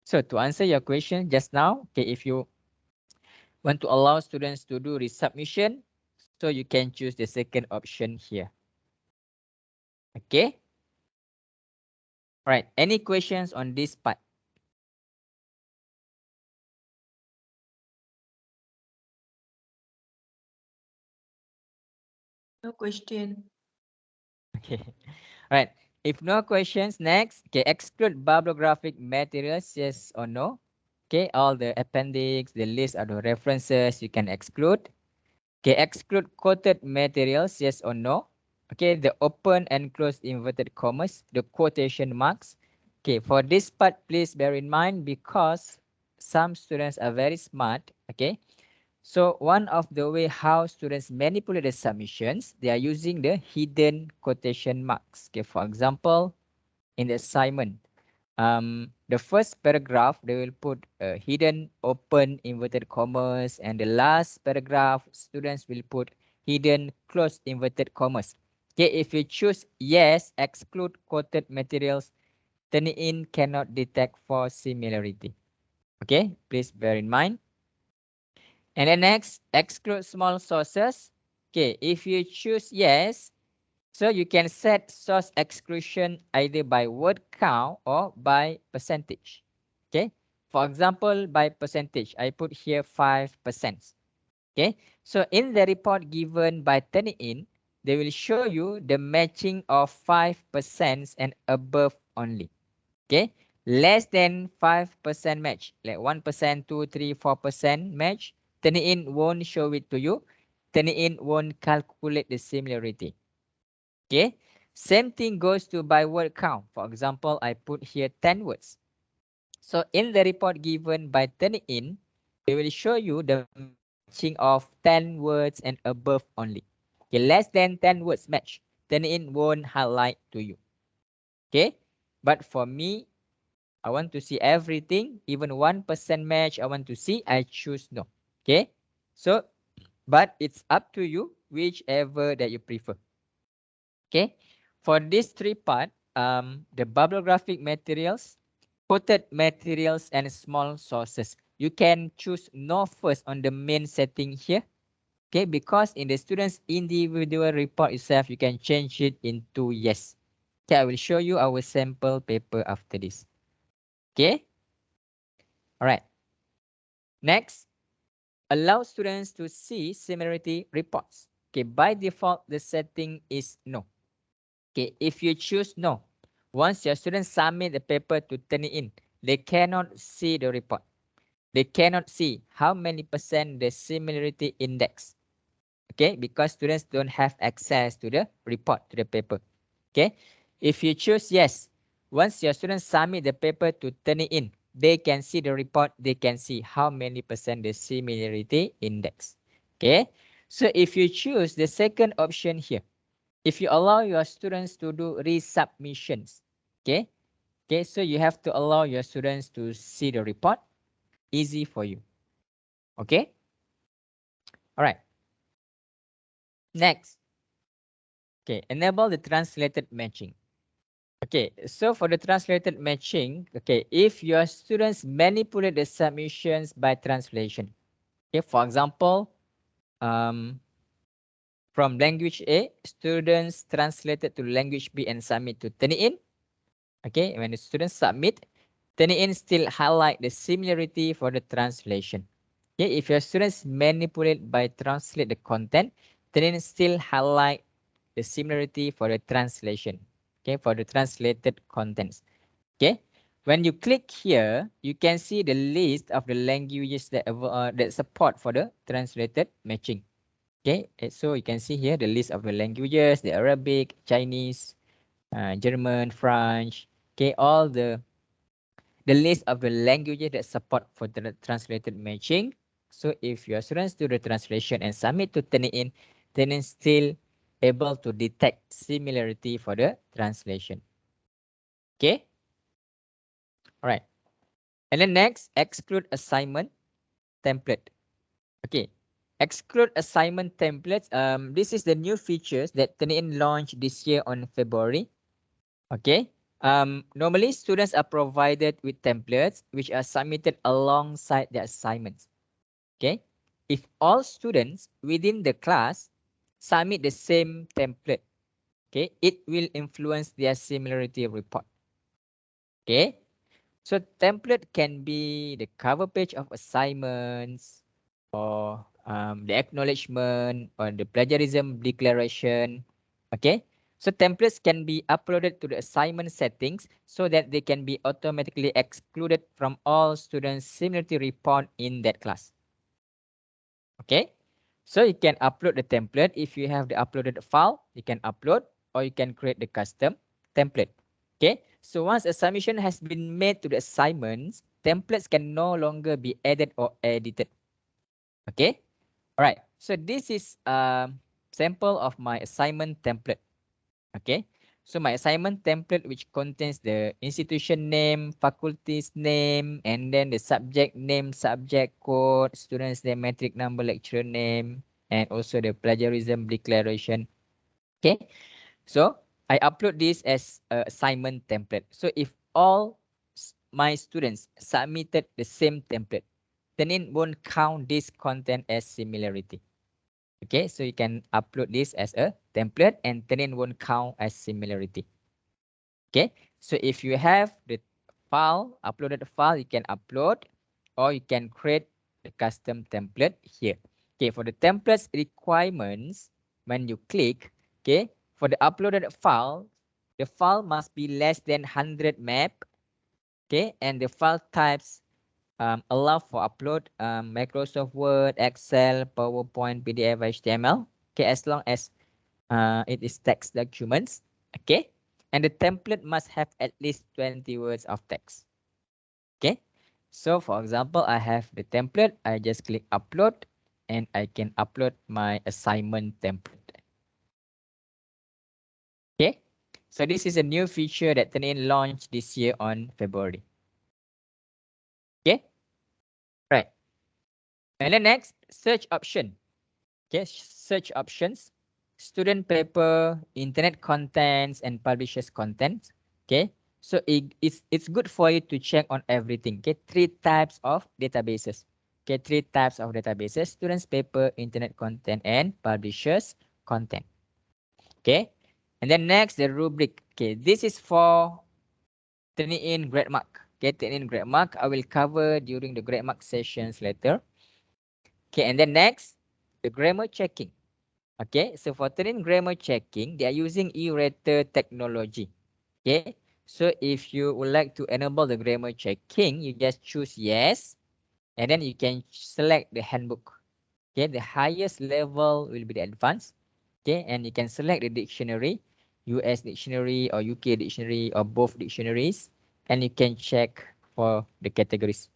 so to answer your question just now, okay, if you want to allow students to do resubmission, so you can choose the second option here. Okay, all right, any questions on this part? No question. Okay. All right. If no questions, next. Okay. Exclude bibliographic materials, yes or no? Okay. All the appendix, the list of the references you can exclude. Okay, exclude quoted materials, yes or no? Okay, the open and close inverted commas, the quotation marks. Okay, for this part, please bear in mind because some students are very smart. Okay, so one of the way how students manipulate the submissions, they are using the hidden quotation marks. Okay, for example, in the assignment, the first paragraph they will put hidden open inverted commas, and the last paragraph students will put hidden close inverted commas. Okay, if you choose yes, exclude quoted materials, Turnitin cannot detect for similarity. Okay, please bear in mind. And then next, exclude small sources. Okay, if you choose yes, so you can set source exclusion either by word count or by percentage. Okay. For example, by percentage, I put here 5%. Okay. So in the report given by Turnitin, they will show you the matching of 5% and above only. Okay. Less than 5% match, like 1%, 2, 3, 4% match, Turnitin won't show it to you. Turnitin won't calculate the similarity. Okay. Same thing goes to by word count. For example, I put here 10 words. So in the report given by Turnitin, they will show you the matching of 10 words and above only. Okay, less than 10 words match, Turnitin won't highlight to you. Okay. But for me, I want to see everything, even 1% match, I want to see, I choose no. Okay. So, but it's up to you, whichever that you prefer. Okay, for this three part, the bibliographic materials, quoted materials, and small sources. You can choose no first on the main setting here. Okay, because in the student's individual report itself, you can change it into yes. Okay, I will show you our sample paper after this. Okay, all right. Next, allow students to see similarity reports. Okay, by default, the setting is no. Okay, if you choose no, once your students submit the paper to Turnitin, they cannot see the report. They cannot see how many percent the similarity index. Okay, because students don't have access to the report, to the paper. Okay, if you choose yes, once your students submit the paper to Turnitin, they can see the report, they can see how many percent the similarity index. Okay, so if you choose the second option here, if you allow your students to do resubmissions, okay, so you have to allow your students to see the report, easy for you. Okay, all right. Next, okay, enable the translated matching. Okay, so for the translated matching, okay, if your students manipulate the submissions by translation, okay, for example, from language A, students translated to language B and submit to Turnitin. Okay, when the students submit, Turnitin still highlight the similarity for the translation. Okay, if your students manipulate by translate the content, Turnitin still highlight the similarity for the translation. Okay, for the translated contents. Okay, when you click here, you can see the list of the languages that support for the translated matching. Okay, so you can see here the list of the languages, the Arabic, Chinese, German, French. Okay, all the list of the languages that support for the translated matching. So if your students do the translation and submit to Turnitin, Turnitin still able to detect similarity for the translation. Okay, all right. And then next, exclude assignment template. Okay, exclude assignment templates. This is the new features that Turnitin launched this year on February. Okay. Normally students are provided with templates which are submitted alongside their assignments. Okay. If all students within the class submit the same template, okay, it will influence their similarity report. Okay. So template can be the cover page of assignments, or the acknowledgement, or the plagiarism declaration. Okay, so templates can be uploaded to the assignment settings so that they can be automatically excluded from all students' similarity report in that class. Okay, So you can upload the template. If you have the uploaded file, you can upload or you can create the custom template. Okay. So once a submission has been made to the assignments, templates can no longer be added or edited. Okay. All right. So this is a sample of my assignment template. Okay. So my assignment template, which contains the institution name, faculty's name, and then the subject name, subject code, student's name, metric number, lecturer name, and also the plagiarism declaration. Okay. So I upload this as a assignment template. So if all my students submitted the same template, then it won't count this content as similarity. Okay, so you can upload this as a template and then it won't count as similarity. Okay, so if you have the file, uploaded file, you can upload or you can create the custom template here. Okay, for the templates requirements, when you click, okay, for the uploaded file, the file must be less than 100 MB. Okay, and the file types allow for upload Microsoft Word, Excel, PowerPoint, PDF, HTML. Okay, as long as it is text documents. Okay, and the template must have at least 20 words of text. Okay, so for example, I have the template. I just click upload and I can upload my assignment template. Okay, so this is a new feature that Turnitin launched this year on February. Okay, right. And then next, search option. Okay, search options, student paper, internet contents, and publishers content. Okay, so it's good for you to check on everything. Okay, three types of databases. Okay, three types of databases: students paper, internet content, and publishers content. Okay, and then next the rubric. Okay, this is for turning in grade mark. Okay, turning in grade mark. I will cover during the grade mark sessions later. Okay, and then next the grammar checking. Okay, so for Turnitin grammar checking, they are using e-rater technology. Okay, so if you would like to enable the grammar checking, you just choose yes, and then you can select the handbook. Okay, the highest level will be the advanced. Okay, and you can select the dictionary, US dictionary or UK dictionary or both dictionaries, and you can check for the categories.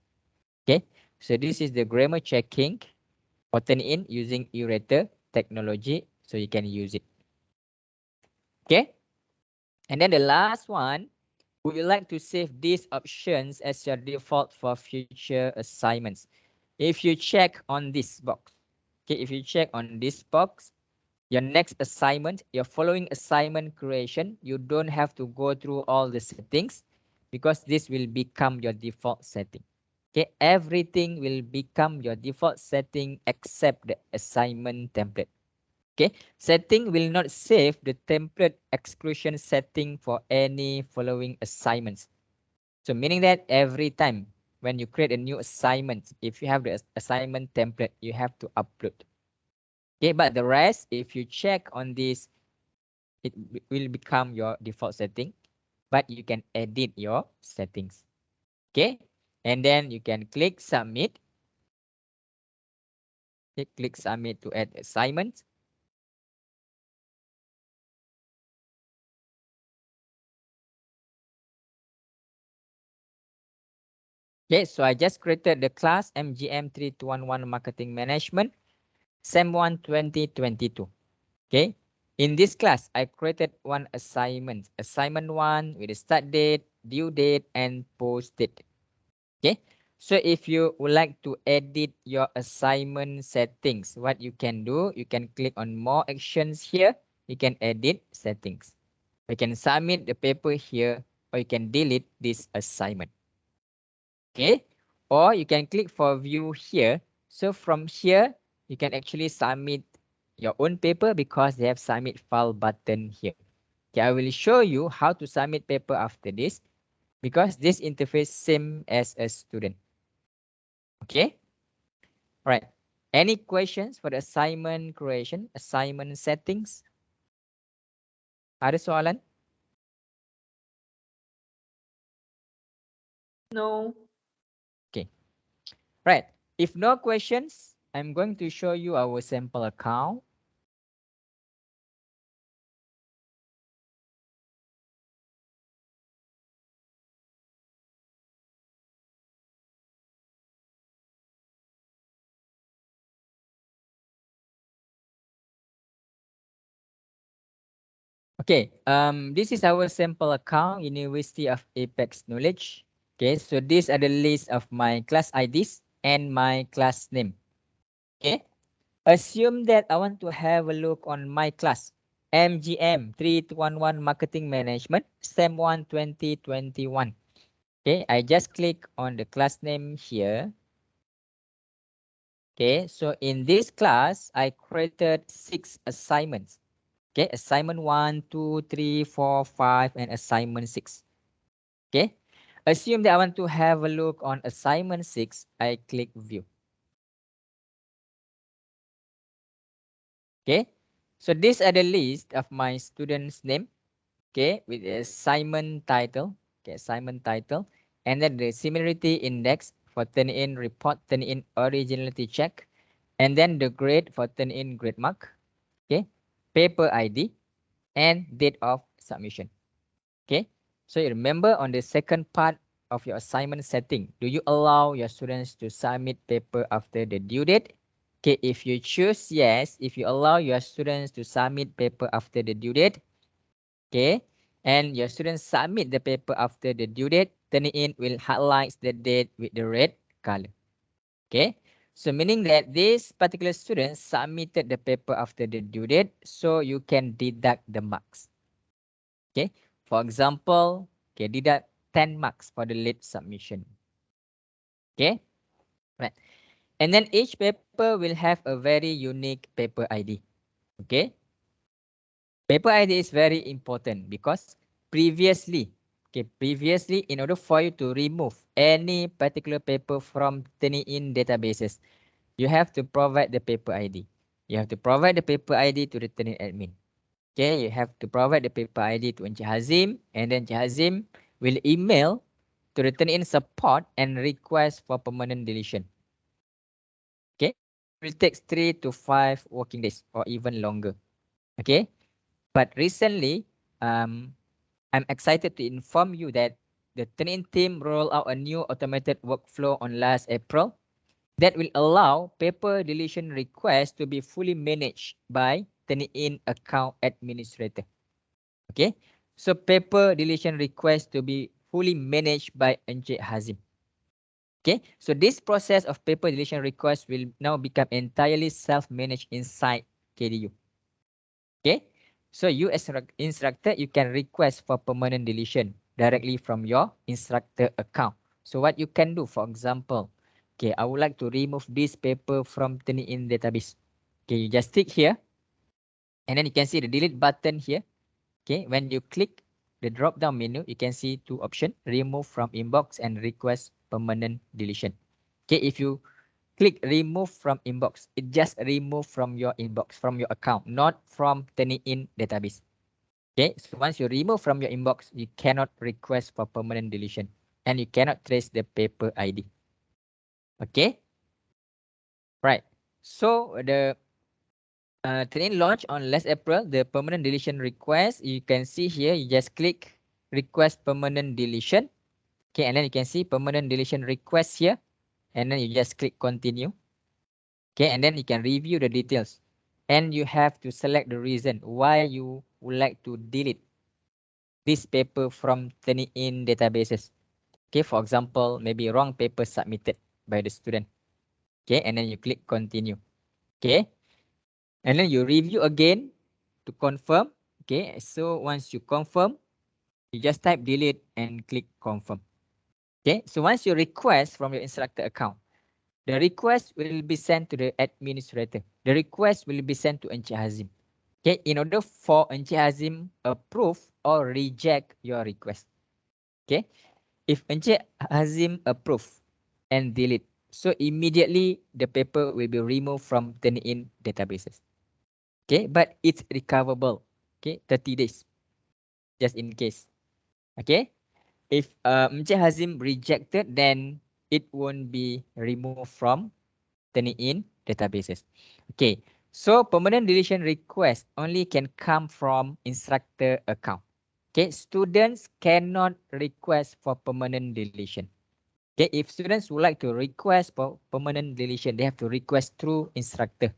Okay, so this is the grammar checking for Turnitin using e-rater technology, so you can use it. Okay, and then the last one, would you like to save these options as your default for future assignments? If you check on this box, okay, if you check on this box, your next assignment, your following assignment creation, you don't have to go through all the settings because this will become your default setting. Okay, everything will become your default setting except the assignment template. Okay, setting will not save the template exclusion setting for any following assignments. So meaning that every time when you create a new assignment, if you have the assignment template, you have to upload. Okay, but the rest, if you check on this, it will become your default setting, but you can edit your settings. Okay, and then you can click submit. Okay, click submit to add assignment. Okay, so I just created the class MGM 3211 Marketing Management, SEM 1 2022. Okay, in this class, I created one assignment. Assignment 1 with the start date, due date, and post date. Okay, so if you would like to edit your assignment settings, what you can do, you can click on more actions here. You can edit settings. You can submit the paper here, or you can delete this assignment. Okay, or you can click for view here. So from here, you can actually submit your own paper because they have submit file button here. Okay, I will show you how to submit paper after this because this interface same as a student. Okay, all right. Any questions for the assignment creation, assignment settings? Ada soalan? No. Okay, right. If no questions, I'm going to show you our sample account. Okay, this is our sample account, University of Apex Knowledge. Okay, so these are the list of my class IDs and my class name. Okay, assume that I want to have a look on my class, MGM 3211 Marketing Management, SEM 1 2021. Okay, I just click on the class name here. Okay, so in this class, I created 6 assignments. Okay, assignment 1, 2, 3, 4, 5, and assignment 6. Okay, assume that I want to have a look on assignment 6. I click view. Okay, so these are the list of my students' name. Okay, with the assignment title. Okay, assignment title, and then the similarity index for Turnitin report, Turnitin originality check, and then the grade for Turnitin grade mark. Okay, paper ID, and date of submission. Okay, so you remember on the second part of your assignment setting, do you allow your students to submit paper after the due date? Okay, if you choose yes, if you allow your students to submit paper after the due date, okay, and your students submit the paper after the due date, Turnitin will highlight the date with the red color. Okay, so meaning that this particular student submitted the paper after the due date, so you can deduct the marks. Okay, for example, okay, deduct 10 marks for the late submission. Okay, right. And then each paper will have a very unique paper ID. Okay, paper ID is very important because previously, in order for you to remove any particular paper from Turnitin databases, you have to provide the paper ID. You have to provide the paper ID to the Turnitin admin. Okay, you have to provide the paper ID to Encik Hazim, and then Encik Hazim will email to the Turnitin support and request for permanent deletion. Okay, it will take 3 to 5 working days or even longer. Okay, but recently, I'm excited to inform you that the Turnitin team rolled out a new automated workflow on last April that will allow paper deletion requests to be fully managed by Turnitin account administrator. Okay, so paper deletion requests to be fully managed by Encik Hazim. Okay, so this process of paper deletion requests will now become entirely self-managed inside KDU. Okay, so you as an instructor, you can request for permanent deletion directly from your instructor account. So what you can do, for example, okay, I would like to remove this paper from Turnitin database. Okay, you just click here, and then you can see the delete button here. Okay, when you click the drop down menu, you can see 2 options: remove from inbox and request permanent deletion. Okay, if you click remove from inbox, it just remove from your inbox, from your account, not from Turnitin database. Okay, so once you remove from your inbox, you cannot request for permanent deletion and you cannot trace the paper ID. Okay, right. So the Turnitin launch on last April, the permanent deletion request, you can see here, you just click request permanent deletion. Okay, and then you can see permanent deletion request here, and then you just click continue. Okay, and then you can review the details, and you have to select the reason why you would like to delete this paper from Turnitin databases. Okay, for example, maybe wrong paper submitted by the student. Okay, and then you click continue. Okay, and then you review again to confirm. Okay, so once you confirm, you just type delete and click confirm. Okay, so once you request from your instructor account, the request will be sent to the administrator. The request will be sent to Encik Hazim. Okay, in order for Encik Hazim approve or reject your request. Okay, if Encik Hazim approve and delete, so immediately the paper will be removed from Turnitin databases. Okay, but it's recoverable. Okay, 30 days, just in case. Okay, if Encik Hazim rejected, then it won't be removed from Turnitin databases. Okay, so permanent deletion request only can come from instructor account. Okay, students cannot request for permanent deletion. Okay, if students would like to request for permanent deletion, they have to request through instructor.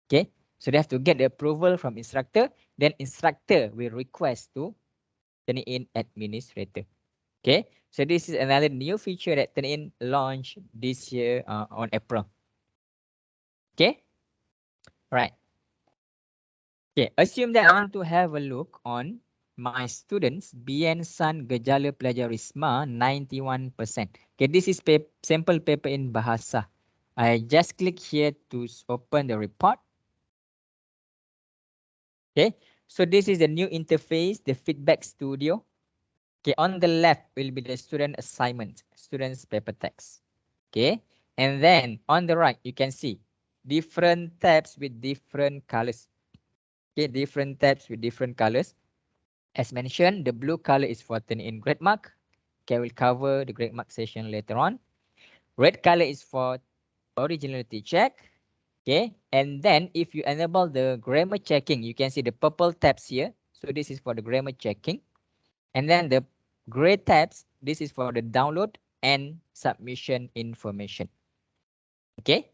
Okay, so they have to get the approval from instructor, then instructor will request to Turnitin administrator. Okay, so this is another new feature that Turnitin launched this year on April. Okay, right. Okay, assume that I want to have a look on my students Biensan Gejala Plagiarisma 91%. Okay, this is sample paper in Bahasa. I just click here to open the report. Okay, so this is the new interface, the feedback studio. Okay, on the left will be the student assignment, students paper text. Okay, and then on the right, you can see different tabs with different colors. Okay, different tabs with different colors. As mentioned, the blue color is for Turnitin grade mark. Okay, we'll cover the grade mark session later on. Red color is for originality check. Okay, and then if you enable the grammar checking, you can see the purple tabs here. So this is for the grammar checking. And then the gray tabs, this is for the download and submission information. Okay.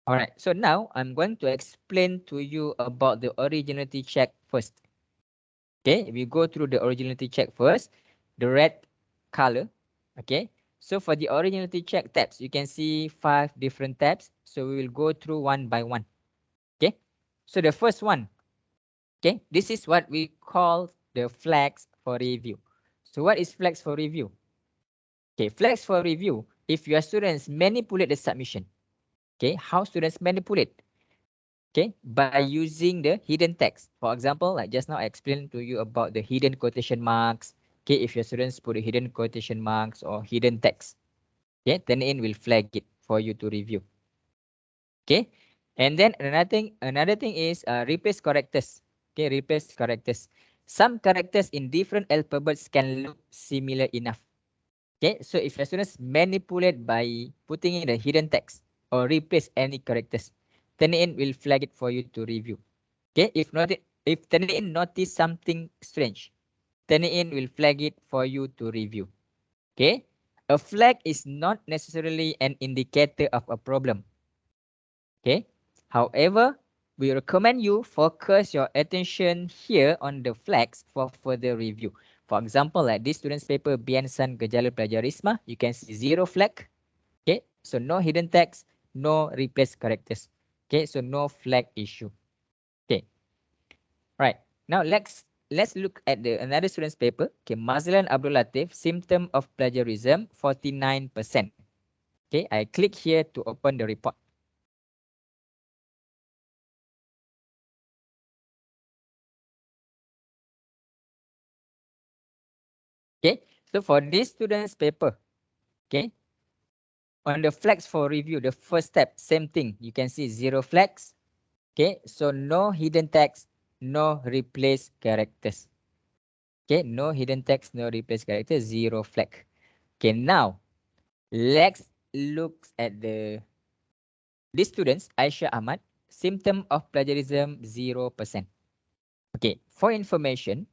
All right. So now I'm going to explain to you about the originality check first. Okay. We go through the originality check first. The red color. Okay. So for the originality check tabs, you can see 5 different tabs. So we will go through one by one. Okay. So the first one. Okay. This is what we call the flags for review. So what is flags for review? Okay, flags for review. If your students manipulate the submission, okay, how students manipulate? Okay, by using the hidden text. For example, like just now I explained to you about the hidden quotation marks. Okay, if your students put a hidden quotation marks or hidden text, okay, Turnitin will flag it for you to review. Okay, and then another thing is replace characters. Okay, replace characters. Some characters in different alphabets can look similar enough. Okay, so if your students manipulate by putting in the hidden text or replace any characters, Turnitin will flag it for you to review. Okay, if Turnitin notice something strange, Turnitin will flag it for you to review. Okay, a flag is not necessarily an indicator of a problem. Okay, however, we recommend you focus your attention here on the flags for further review. For example, like this student's paper, Biensan Gejala Plagiarisma, you can see 0 flag. Okay, so no hidden text, no replace characters. Okay, so no flag issue. Okay, right. Now let's look at the another student's paper. Okay, Mazlan Abdul Latif, symptom of plagiarism, 49%. Okay, I click here to open the report. Okay, so for this student's paper, okay, on the flags for review, the first step, same thing. You can see 0 flags. Okay, so no hidden text, no replace characters. Okay, no hidden text, no replace characters, 0 flag. Okay, now let's look at these students, Aisha Ahmad, symptom of plagiarism 0%. Okay, for information,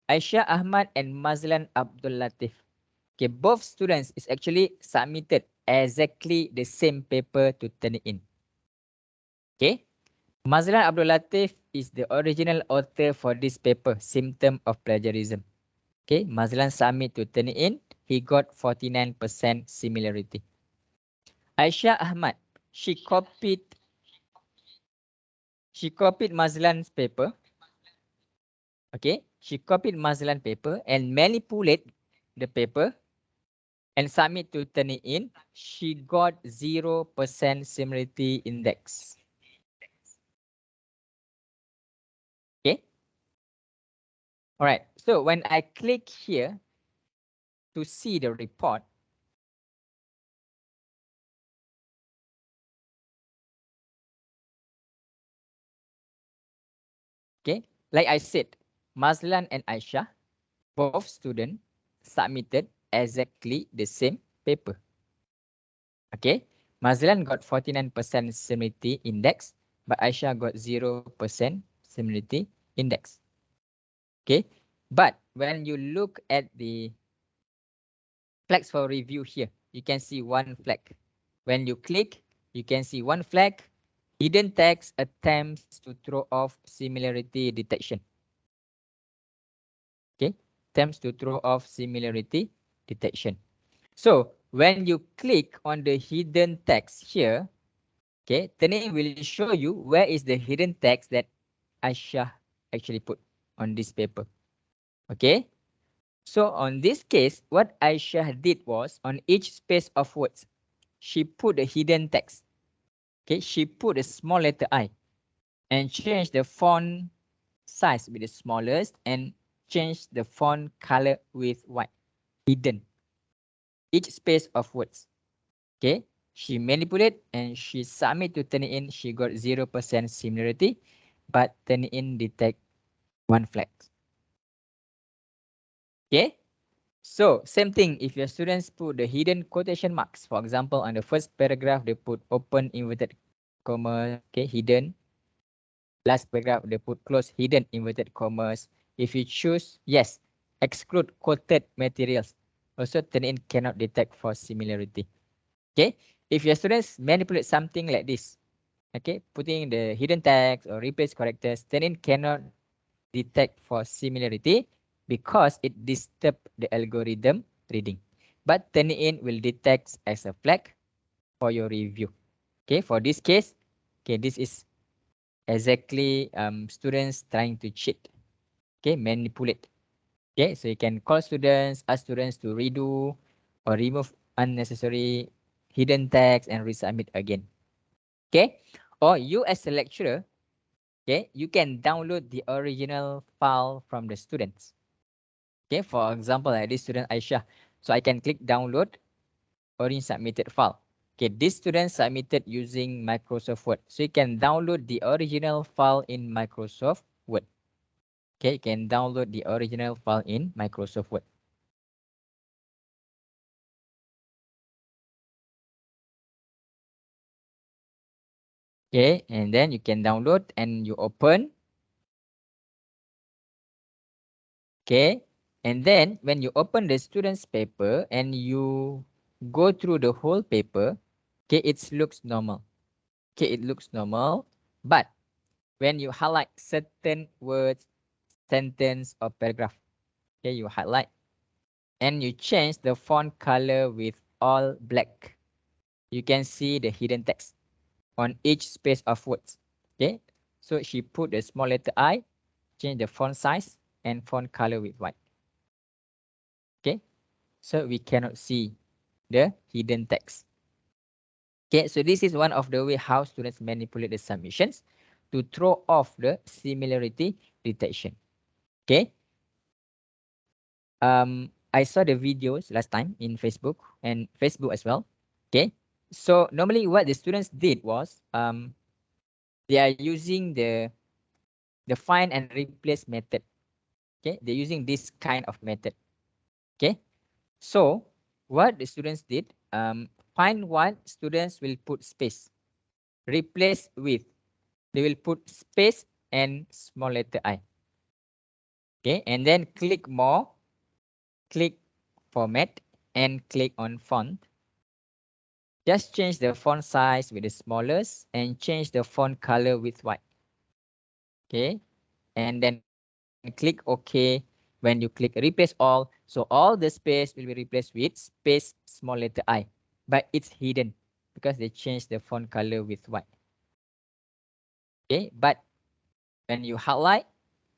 Aisha Ahmad and Mazlan Abdul Latif. Okay, both students is actually submitted exactly the same paper to Turnitin. Okay, Mazlan Abdul Latif is the original author for this paper, symptom of plagiarism. Okay, Mazlan submit to Turnitin. He got 49% similarity. Aisha Ahmad, she copied Mazlan's paper. Okay, she copied Mazlan paper and manipulate the paper and submit to Turnitin. She got 0% similarity index. Okay. All right. So when I click here to see the report, okay, like I said, Mazlan and Aisha, both students submitted exactly the same paper. Okay, Mazlan got 49% similarity index, but Aisha got 0% similarity index. Okay, but when you look at the flags for review here, you can see one flag. When you click, you can see one flag. Hidden text attempts to throw off similarity detection. Okay, attempts to throw off similarity detection. So when you click on the hidden text here, okay, Turnitin will show you where is the hidden text that Aisha actually put on this paper. Okay, so on this case, what Aisha did was on each space of words, she put the hidden text. Okay, she put a small letter I and changed the font size with the smallest and changed the font color with white. Hidden. Each space of words. Okay, she manipulate and she submit to Turnitin. She got 0% similarity, but Turnitin detect one flag. Okay, so same thing. If your students put the hidden quotation marks, for example, on the first paragraph, they put open inverted commas, okay, hidden. Last paragraph, they put close hidden inverted commas. If you choose yes, exclude quoted materials. Also, Turnitin cannot detect for similarity. Okay, if your students manipulate something like this, okay, putting the hidden text or replace characters, Turnitin cannot detect for similarity because it disturbs the algorithm reading. But Turnitin will detect as a flag for your review. Okay, for this case, okay, this is exactly students trying to cheat. Okay, manipulate. Okay, so you can call students, ask students to redo or remove unnecessary hidden text and resubmit again. Okay, or you as a lecturer, okay, you can download the original file from the students. Okay, for example, like this student Aisha, so I can click download already submitted file. Okay, this student submitted using Microsoft Word, so you can download the original file in Microsoft Word. Okay, you can download the original file in Microsoft Word. Okay, and then you can download and you open. Okay, and then when you open the student's paper and you go through the whole paper, okay, it looks normal. Okay, it looks normal, but when you highlight certain words, sentence or paragraph, okay, you highlight and you change the font color with all black. You can see the hidden text on each space of words. Okay, so she put the small letter I, change the font size and font color with white. Okay, so we cannot see the hidden text. Okay, so this is one of the way how students manipulate the submissions to throw off the similarity detection. Okay, I saw the videos last time in Facebook and Facebook as well. Okay, so normally what the students did was they are using the find and replace method. Okay, they're using this kind of method. Okay, so what the students did, find one, students will put space, replace with, they will put space and small letter I. Okay, and then click more, click format and click on font. Just change the font size with the smallest and change the font color with white. Okay, and then click OK. When you click replace all, so all the space will be replaced with space small letter I, but it's hidden because they changed the font color with white. Okay, but when you highlight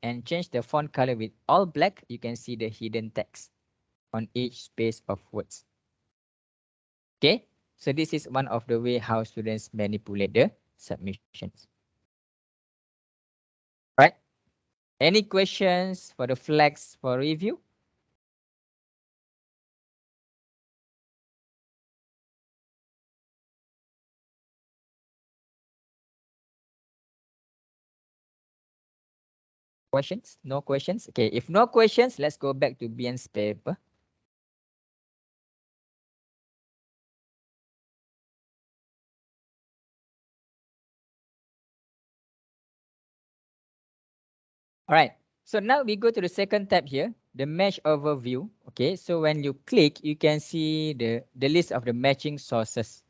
and change the font color with all black, you can see the hidden text on each space of words. Okay, so this is one of the way how students manipulate the submissions. Right? Any questions for the flags for review? Questions? No questions? Okay, if no questions, let's go back to Bian's paper. All right. So now we go to the second tab here, the match overview. Okay. So when you click, you can see the list of the matching sources.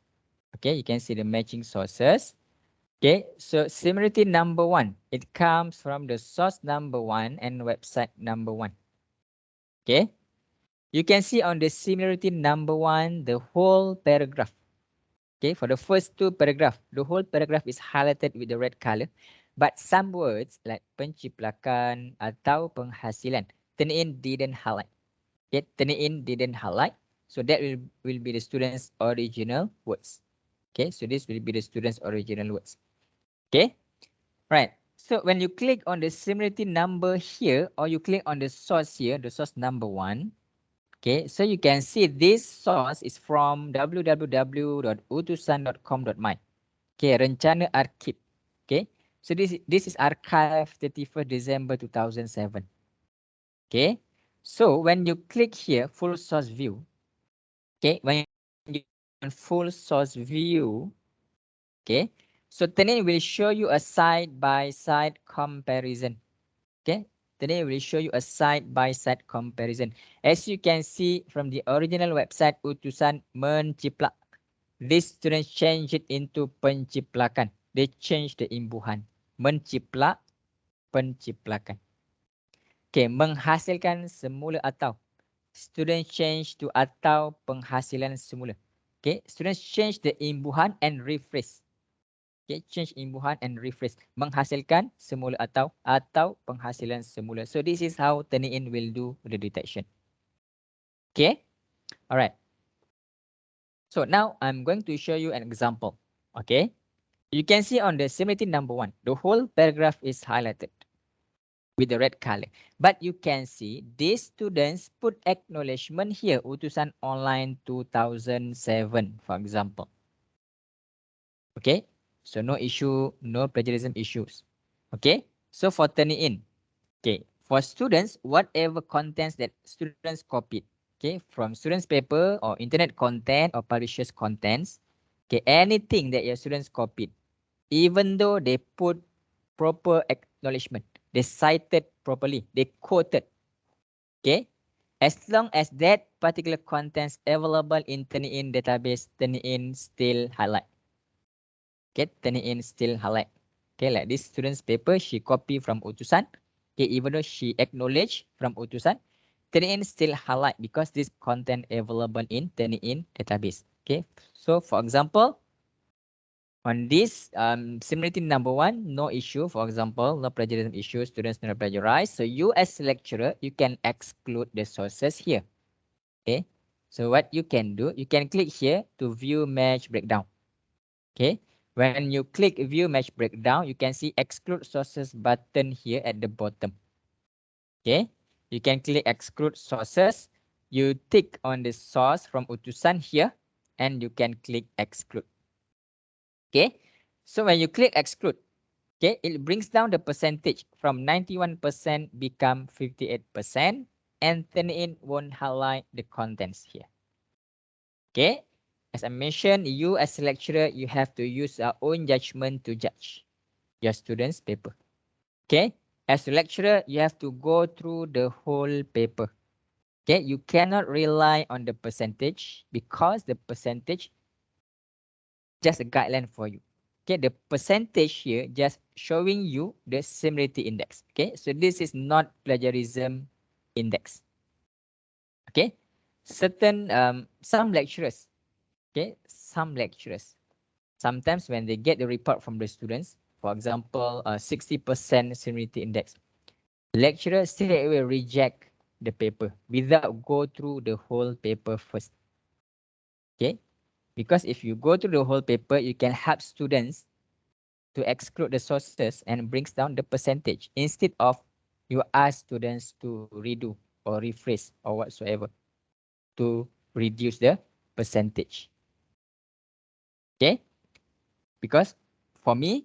Okay. You can see the matching sources. Okay. So similarity number 1, it comes from the source number 1 and website number 1. Okay. You can see on the similarity number 1, the whole paragraph. Okay, for the first 2 paragraph, the whole paragraph is highlighted with the red color. But some words like penciplakan atau penghasilan, Turnitin didn't highlight. Okay, Turnitin didn't highlight. So that will be the student's original words. Okay, so this will be the student's original words. Okay, right. So when you click on the similarity number here, or you click on the source here, the source number 1, okay, so you can see this source is from www.utusan.com.my. Okay, rencana arkib. Okay, so this is archive 31st December 2007. Okay, so when you click here, full source view. Okay, when you on full source view, okay, so Turnitin will show you a side-by-side comparison. Okay, today we will show you a side-by-side comparison. As you can see from the original website Utusan Menciplak, this students change it into penciplakan. They change the imbuhan. Menciplak, penciplakan. Okay, menghasilkan semula atau. Students change to atau penghasilan semula. Okay, students change the imbuhan and rephrase. Okay, change imbuhan and rephrase. Menghasilkan semula atau penghasilan semula. So this is how Turnitin will do the detection. Okay, all right. So now I'm going to show you an example. Okay, you can see on the similarity number 1, the whole paragraph is highlighted with the red color. But you can see these students put acknowledgement here, Utusan Online 2007, for example. Okay, so no issue, no plagiarism issues. Okay, so for Turnitin, okay, for students, whatever contents that students copied, okay, from students' paper or internet content or publishers' contents, okay, anything that your students copied, even though they put proper acknowledgement, they cited properly, they quoted, okay, as long as that particular contents available in Turnitin database, Turnitin still highlight. Okay, Turnitin still highlight. Okay, like this student's paper, she copy from Utusan. Okay, even though she acknowledge from Utusan, Turnitin still highlight because this content available in Turnitin database. Okay, so for example, on this similarity number 1, no issue. For example, no plagiarism issue, students not plagiarize. So you as lecturer, you can exclude the sources here. Okay, so what you can do, you can click here to view match breakdown. Okay, when you click view match breakdown, you can see exclude sources button here at the bottom. Okay, you can click exclude sources. You tick on the source from Utusan here and you can click exclude. Okay, so when you click exclude, okay, it brings down the percentage from 91% become 58% and Turnitin won't highlight the contents here. Okay, as I mentioned, you as a lecturer, you have to use your own judgment to judge your students' paper. Okay, as a lecturer, you have to go through the whole paper. Okay, you cannot rely on the percentage because the percentage just a guideline for you. Okay, the percentage here just showing you the similarity index. Okay, so this is not plagiarism index. Okay, certain some lecturers, okay, some lecturers, sometimes when they get the report from the students, for example, 60% similarity index, lecturer straight away reject the paper without go through the whole paper first. Okay, because if you go through the whole paper, you can help students to exclude the sources and brings down the percentage instead of you ask students to redo or rephrase or whatsoever to reduce the percentage. Okay, because for me,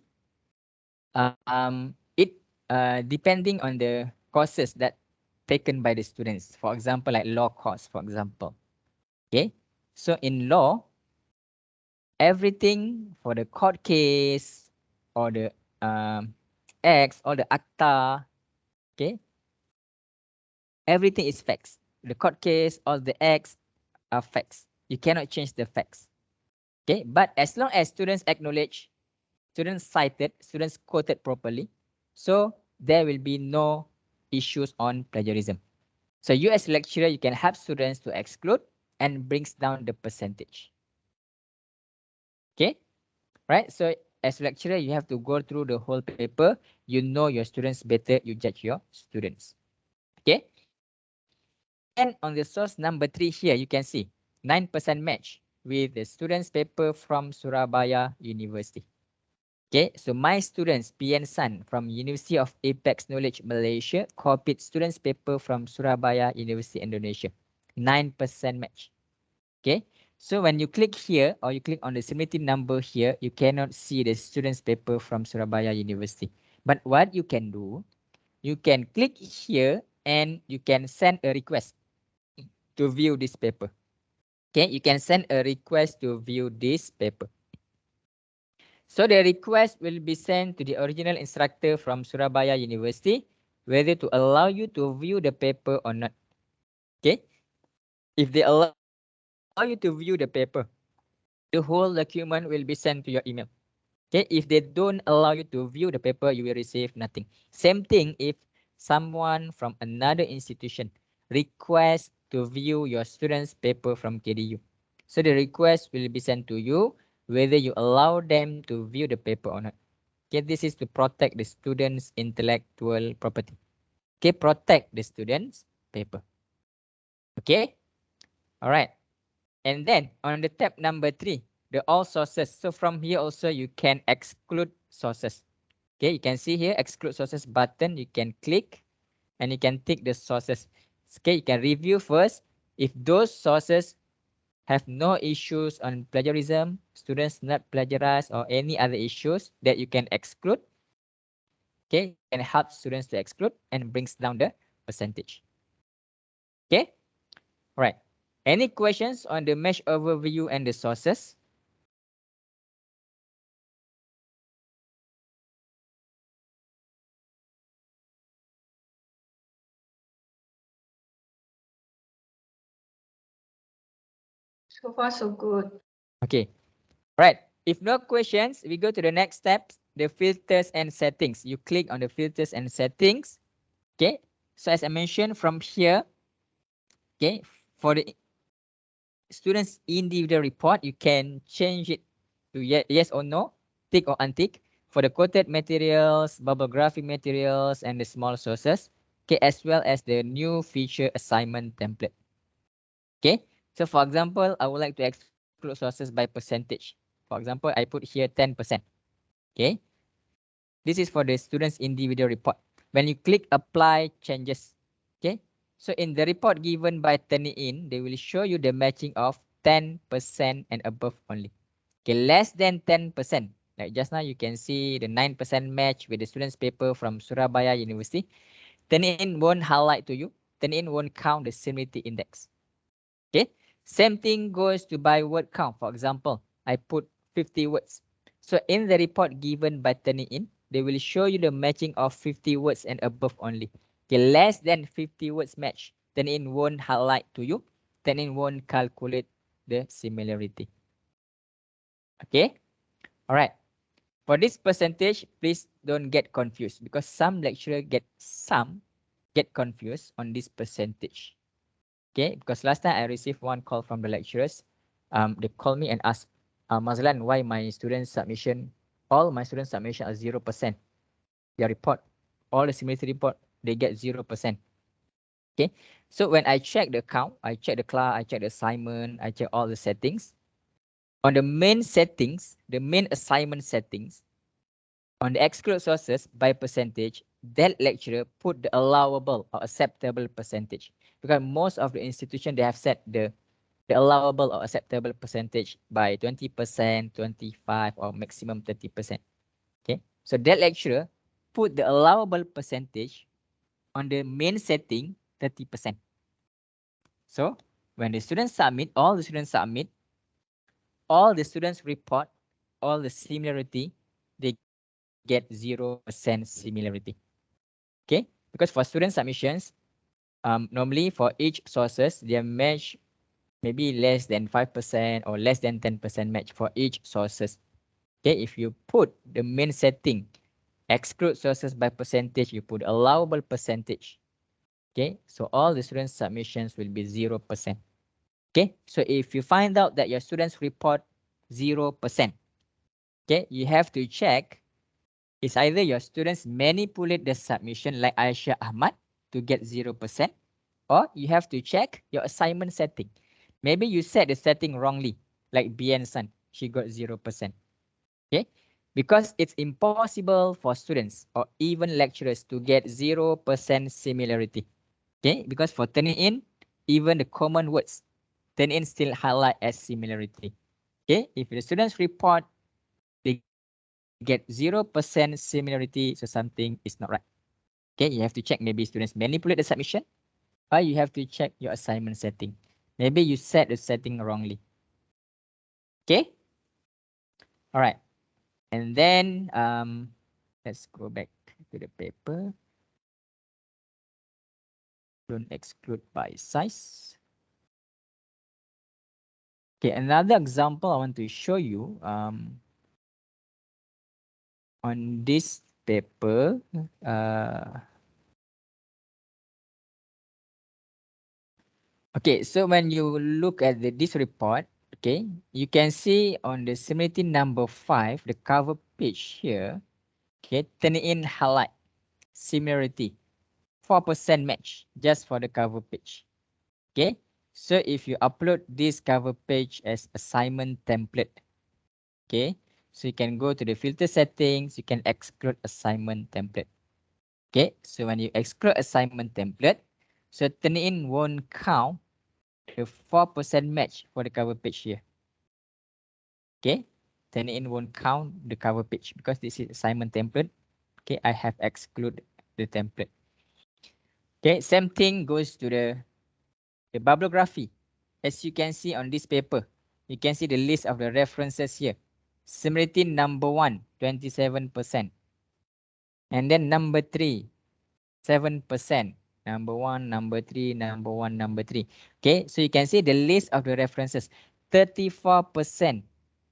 it depending on the courses that taken by the students. For example, like law course, for example. Okay, so in law, everything for the court case or the acts or the acta, Okay. Everything is facts. The court case, all the acts are facts. You cannot change the facts. Okay. But as long as students acknowledge, students cited, students quoted properly, so there will be no issues on plagiarism. So you as lecturer, you can help students to exclude and brings down the percentage. Okay. Right. So as lecturer, you have to go through the whole paper. You know your students better. You judge your students. Okay. And on the source number 3 here, you can see 9% match with the students paper from Surabaya University. Okay, so my students, PN San from University of Apex Knowledge Malaysia, copied students paper from Surabaya University Indonesia. 9% match. Okay, so when you click here or you click on the similarity number here, you cannot see the students paper from Surabaya University. But what you can do, you can click here and you can send a request to view this paper. Okay, you can send a request to view this paper. So the request will be sent to the original instructor from Surabaya University, whether to allow you to view the paper or not. Okay, if they allow you to view the paper, the whole document will be sent to your email. Okay, if they don't allow you to view the paper, you will receive nothing. Same thing if someone from another institution requests to view your student's paper from KDU. So the request will be sent to you, whether you allow them to view the paper or not. Okay, this is to protect the student's intellectual property. Okay, protect the student's paper. Okay, all right. And then on the tab number 3, the all sources. So from here also you can exclude sources. Okay, you can see here exclude sources button. You can click and you can tick the sources. Okay, you can review first. If those sources have no issues on plagiarism, students not plagiarize or any other issues that you can exclude. Okay, you can help students to exclude and brings down the percentage. Okay, all right. Any questions on the mesh overview and the sources? So far, so good. Okay, right. If no questions, we go to the next step, the filters and settings. You click on the filters and settings. Okay, so as I mentioned from here, okay, for the students individual report, you can change it to yes or no, tick or untick. For the quoted materials, bibliographic materials, and the small sources, okay, as well as the new feature assignment template. Okay, so for example, I would like to exclude sources by percentage. For example, I put here 10%. Okay, this is for the student's individual report. When you click apply changes, okay, so in the report given by Turnitin, they will show you the matching of 10% and above only. Okay, less than 10%. Like just now, you can see the 9% match with the student's paper from Surabaya University. Turnitin won't highlight to you. Turnitin won't count the similarity index. Okay, same thing goes to by word count. For example, I put 50 words. So in the report given by Turnitin, they will show you the matching of 50 words and above only. Okay, less than 50 words match, Turnitin won't highlight to you. Turnitin won't calculate the similarity. Okay, all right. For this percentage, please don't get confused because some lecturer get confused on this percentage. Okay, because last time I received one call from the lecturers. They called me and asked, Mazlan, why my student submission, all my student submission are 0%. Their report, all the similarity report, they get 0%. Okay, so when I check the count, I check the class, I check the assignment, I check all the settings. On the main settings, the main assignment settings, on the exclude sources by percentage, that lecturer put the allowable or acceptable percentage because most of the institution they have set the allowable or acceptable percentage by 20%, 25 or maximum 30%. Okay, so that lecturer put the allowable percentage on the main setting 30%. So when the students submit, all the students submit, all the students report all the similarity, they get 0% similarity. Okay, because Because for student submissions, normally for each sources, their match maybe less than 5% or less than 10% match for each sources. Okay, if you put the main setting, exclude sources by percentage, you put allowable percentage. Okay, so all the student submissions will be 0%. Okay, so if you find out that your students report 0%, okay, you have to check is either your students manipulate the submission like Aisha Ahmad to get 0%, or you have to check your assignment setting. Maybe you set the setting wrongly, like Bien San, she got 0%. Okay, because it's impossible for students or even lecturers to get 0% similarity. Okay, because for Turnitin, even the common words, Turnitin still highlight as similarity. Okay, if the students report they get 0% similarity, so something is not right. Okay, you have to check maybe students manipulate the submission, or you have to check your assignment setting. Maybe you set the setting wrongly. Okay, all right, and then let's go back to the paper. Don't exclude by size. Okay, another example I want to show you on this paper. Okay, so when you look at this report, okay, you can see on the similarity number 5, the cover page here, okay, Turnitin highlight similarity, 4% match just for the cover page. Okay, so if you upload this cover page as assignment template, okay, so you can go to the filter settings, you can exclude assignment template. Okay, so when you exclude assignment template, so Turnitin won't count the 4% match for the cover page here. Okay, Turnitin won't count the cover page because this is assignment template. Okay, I have excluded the template. Okay, same thing goes to the bibliography. As you can see on this paper, you can see the list of the references here. Similarity number 1, 27%. And then number 3, 7%. Number 1, number 3, number 1, number 3. Okay, so you can see the list of the references. 34%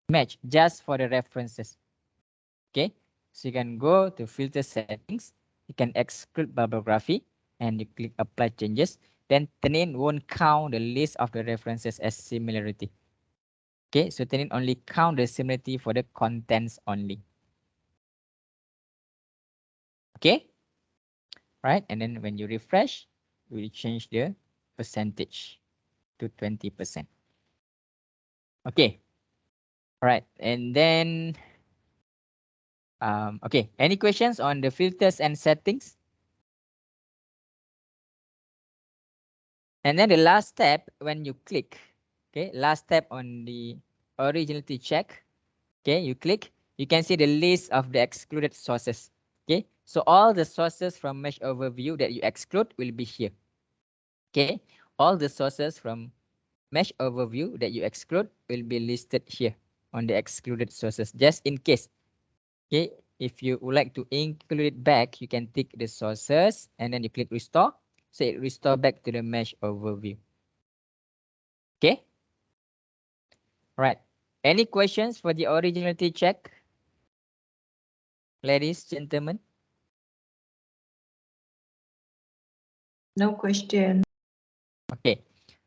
match just for the references. Okay, so you can go to filter settings, you can exclude bibliography, and you click apply changes. Then Turnitin won't count the list of the references as similarity. Okay, so Turnitin only count the similarity for the contents only. Okay, right, and then when you refresh, you will change the percentage to 20%. Okay, all right, and then okay, any questions on the filters and settings? And then the last step, when you click, okay, last step on the originality check, okay, you click, you can see the list of the excluded sources. Okay, so all the sources from mesh overview that you exclude will be here. Okay, all the sources from mesh overview that you exclude will be listed here on the excluded sources, just in case. Okay, if you would like to include it back, you can tick the sources and then you click restore. So it restore back to the mesh overview. Okay. Right. Any questions for the originality check? Ladies, gentlemen? No question. Okay.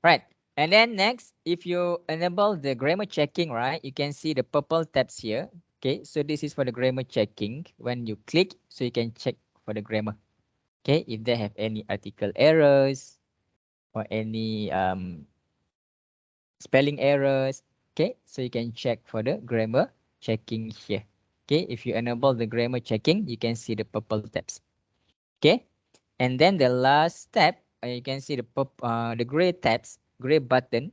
Right. And then next, if you enable the grammar checking, right, you can see the purple tabs here. Okay, so this is for the grammar checking. When you click, so you can check for the grammar. Okay, if they have any article errors or any spelling errors. Okay, so you can check for the grammar checking here. Okay, if you enable the grammar checking, you can see the purple tabs. Okay, and then the last step, you can see the gray tabs, gray button.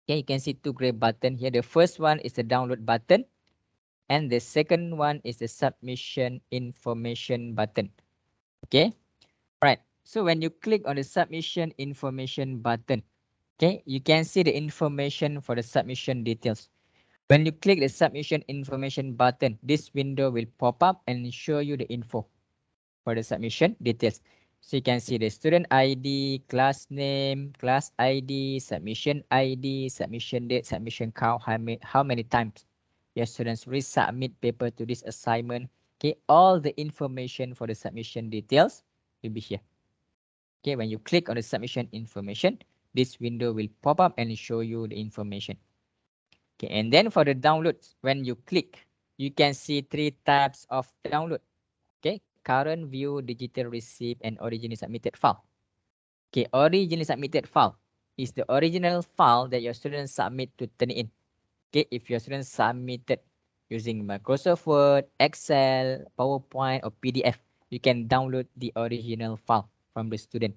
Okay, you can see two gray button here. The first one is the download button, and the second one is the submission information button. Okay, right. So when you click on the submission information button, okay, you can see the information for the submission details. When you click the submission information button, this window will pop up and show you the info for the submission details. So you can see the student ID, class name, class ID, submission ID, submission date, submission count, how many times your students resubmit paper to this assignment. Okay, all the information for the submission details will be here. Okay, when you click on the submission information, this window will pop up and show you the information. Okay, and then for the downloads, when you click, you can see 3 types of download. Okay, current view, digital receipt, and originally submitted file. Okay, originally submitted file is the original file that your students submit to Turnitin. Okay, if your students submitted using Microsoft Word, Excel, PowerPoint, or PDF, you can download the original file from the student.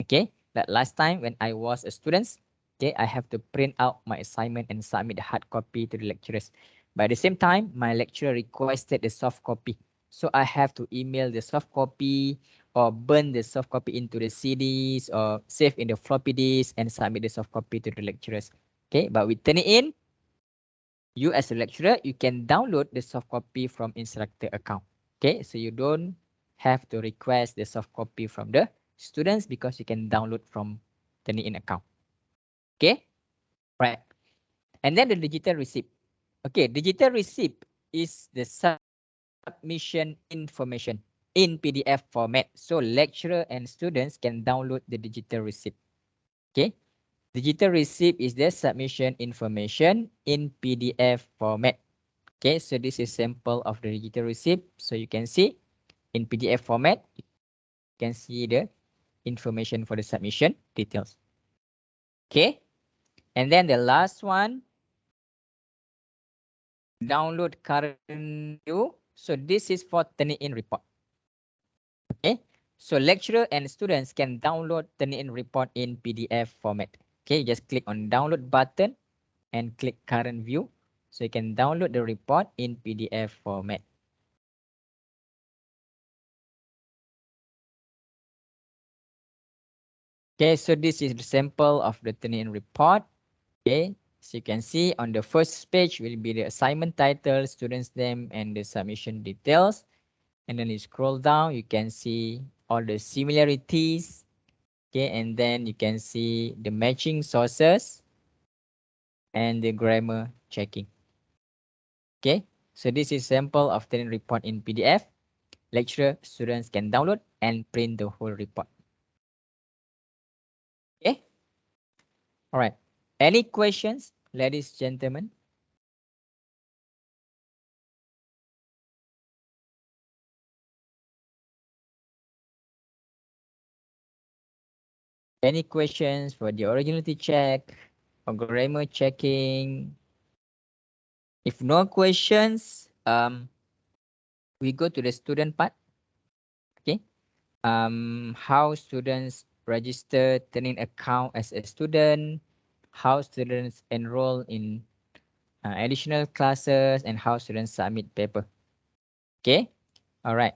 Okay, like last time when I was a student, okay, I have to print out my assignment and submit the hard copy to the lecturers. But at the same time, my lecturer requested the soft copy. So I have to email the soft copy or burn the soft copy into the CDs or save in the floppy disk and submit the soft copy to the lecturers. Okay, but with Turnitin, you as a lecturer, you can download the soft copy from instructor account. Okay, so you don't have to request the soft copy from the students because you can download from Turnitin account. Okay, right. And then the digital receipt. Okay, digital receipt is the submission information in PDF format. So lecturer and students can download the digital receipt. Okay, digital receipt is the submission information in PDF format. Okay, so this is sample of the digital receipt. So you can see in PDF format, you can see the information for the submission details. Okay, and then the last one, download current view. So this is for Turnitin report. Okay, so lecturer and students can download Turnitin report in PDF format. Okay, just click on download button and click current view. So you can download the report in PDF format. Okay, so this is the sample of the Turnitin report. Okay, so you can see on the first page will be the assignment title, student's name, and the submission details. And then you scroll down, you can see all the similarities. Okay, and then you can see the matching sources and the grammar checking. Okay, so this is sample of Turnitin report in PDF. Lecturer, students can download and print the whole report. Okay, all right. Any questions, ladies, gentlemen? Any questions for the originality check or grammar checking? If no questions, we go to the student part. Okay. How students register Turnitin account as a student, how students enroll in additional classes, and how students submit paper. Okay. All right.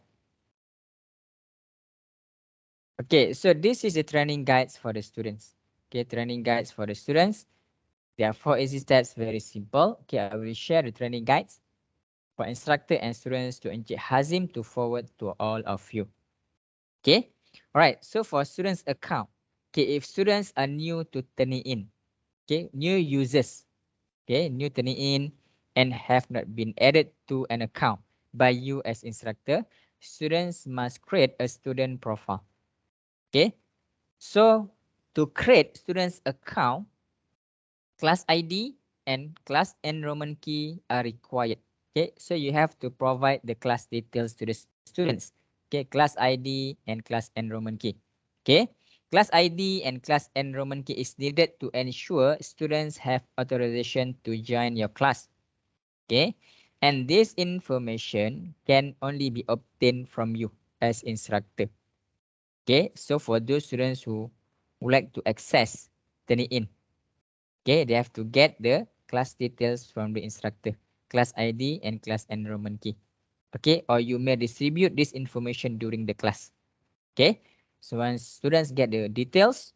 Okay, so this is the training guides for the students. Okay, training guides for the students. There are 4 easy steps, very simple. Okay, I will share the training guides for instructor and students to Encik Hazim to forward to all of you. Okay, all right. So for students account, okay, if students are new to Turnitin, okay, new users, okay, new Turnitin and have not been added to an account by you as instructor, students must create a student profile. Okay, so to create students account, class ID and class enrollment key are required. Okay, so you have to provide the class details to the students. Okay, class ID and class enrollment key. Okay, class ID and class enrollment key is needed to ensure students have authorization to join your class. Okay, and this information can only be obtained from you as instructor. Okay, so for those students who would like to access Turnitin, okay, they have to get the class details from the instructor, class ID and class enrollment key. Okay, or you may distribute this information during the class. Okay, so once students get the details,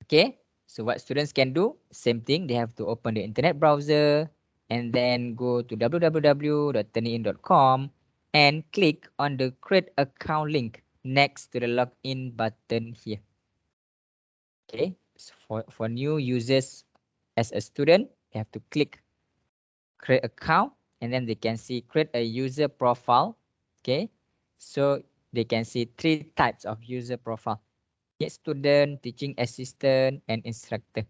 okay, so what students can do, same thing, they have to open the internet browser and then go to www.turnitin.com and click on the create account link next to the login button here. Okay, so for new users as a student, they have to click create account, and then they can see create a user profile. Okay, so they can see 3 types of user profile. Okay, student, teaching assistant, and instructor.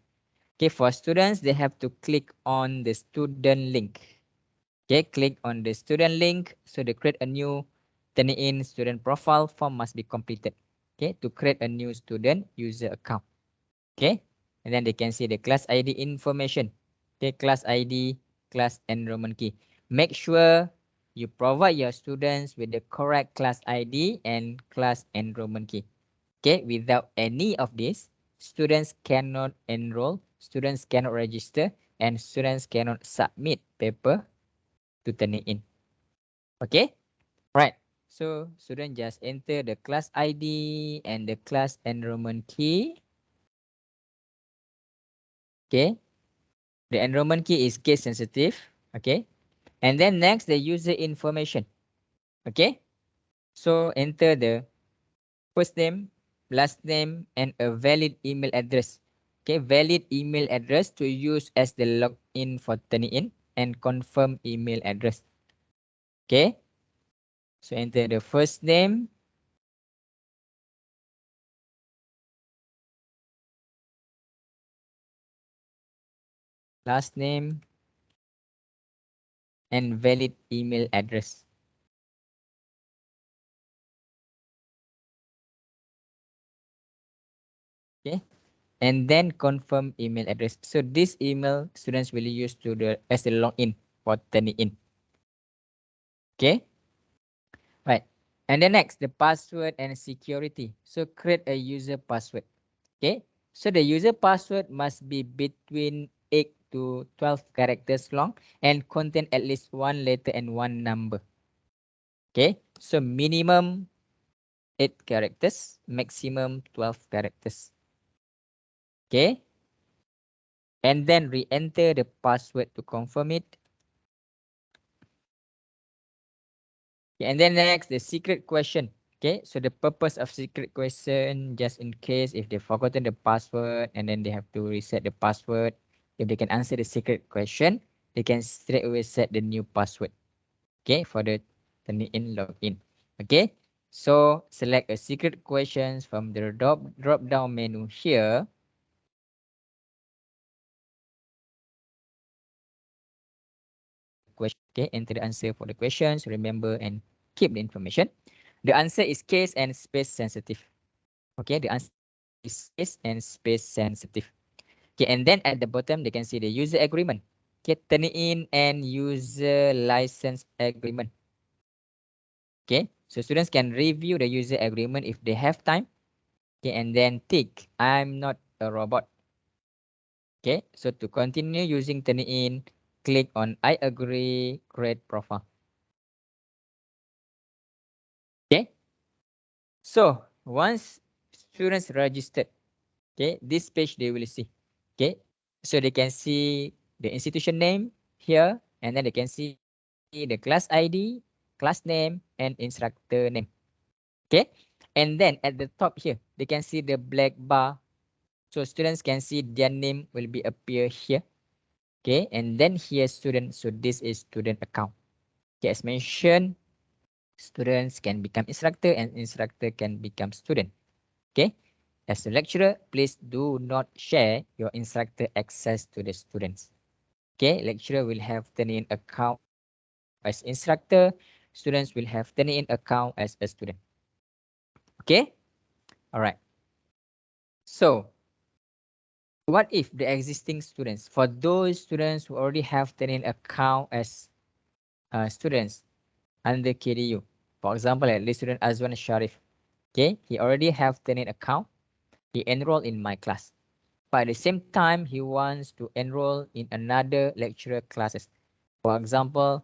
Okay, for students, they have to click on the student link. Okay, click on the student link. So they create a new Turnitin student profile form must be completed. Okay, to create a new student user account. Okay, and then they can see the class ID information. Okay, class ID, class enrollment key. Make sure you provide your students with the correct class ID and class enrollment key. Okay, without any of this, students cannot enroll, students cannot register, and students cannot submit paper to Turnitin. Okay, right. So student just enter the class ID and the class enrollment key. Okay, the enrollment key is case sensitive. Okay, and then next the user information. Okay, so enter the first name, last name, and a valid email address. Okay, valid email address to use as the login for Turnitin and confirm email address. Okay, so enter the first name, last name, and valid email address. Okay, and then confirm email address. So this email students will use to the as the login for Turnitin. Okay, right. And then next, the password and security. So create a user password. Okay, so the user password must be between 8 to 12 characters long and contain at least 1 letter and 1 number. Okay, so minimum 8 characters, maximum 12 characters. Okay, and then re-enter the password to confirm it. Okay, and then next, the secret question. Okay, so the purpose of secret question, just in case if they've forgotten the password and then they have to reset the password. If they can answer the secret question, they can straight away set the new password. Okay, for the Turnitin login. Okay, so select a secret questions from the drop down menu here. Question. Okay, enter the answer for the questions. Remember and keep the information. The answer is case and space sensitive. Okay, the answer is case and space sensitive. Okay, and then at the bottom they can see the user agreement. Okay, Turnitin and user license agreement. Okay, so students can review the user agreement if they have time. Okay, and then tick I'm not a robot. Okay, so to continue using Turnitin, click on I agree, create profile. Okay, so once students registered, okay, this page they will see. Okay, so they can see the institution name here, and then they can see the class ID, class name, and instructor name. Okay, and then at the top here, they can see the black bar. So students can see their name will be appear here. Okay, and then here student. So this is student account. Okay, as mentioned, students can become instructor and instructor can become student. Okay, as a lecturer, please do not share your instructor access to the students. Okay, lecturer will have Turnitin account as instructor. Students will have Turnitin account as a student. Okay, all right. So what if the existing students, for those students who already have Turnitin account as students under KDU, for example, at least student Azwan Sharif, okay, he already have Turnitin account, he enrolled in my class. But at the same time, he wants to enroll in another lecturer classes. For example,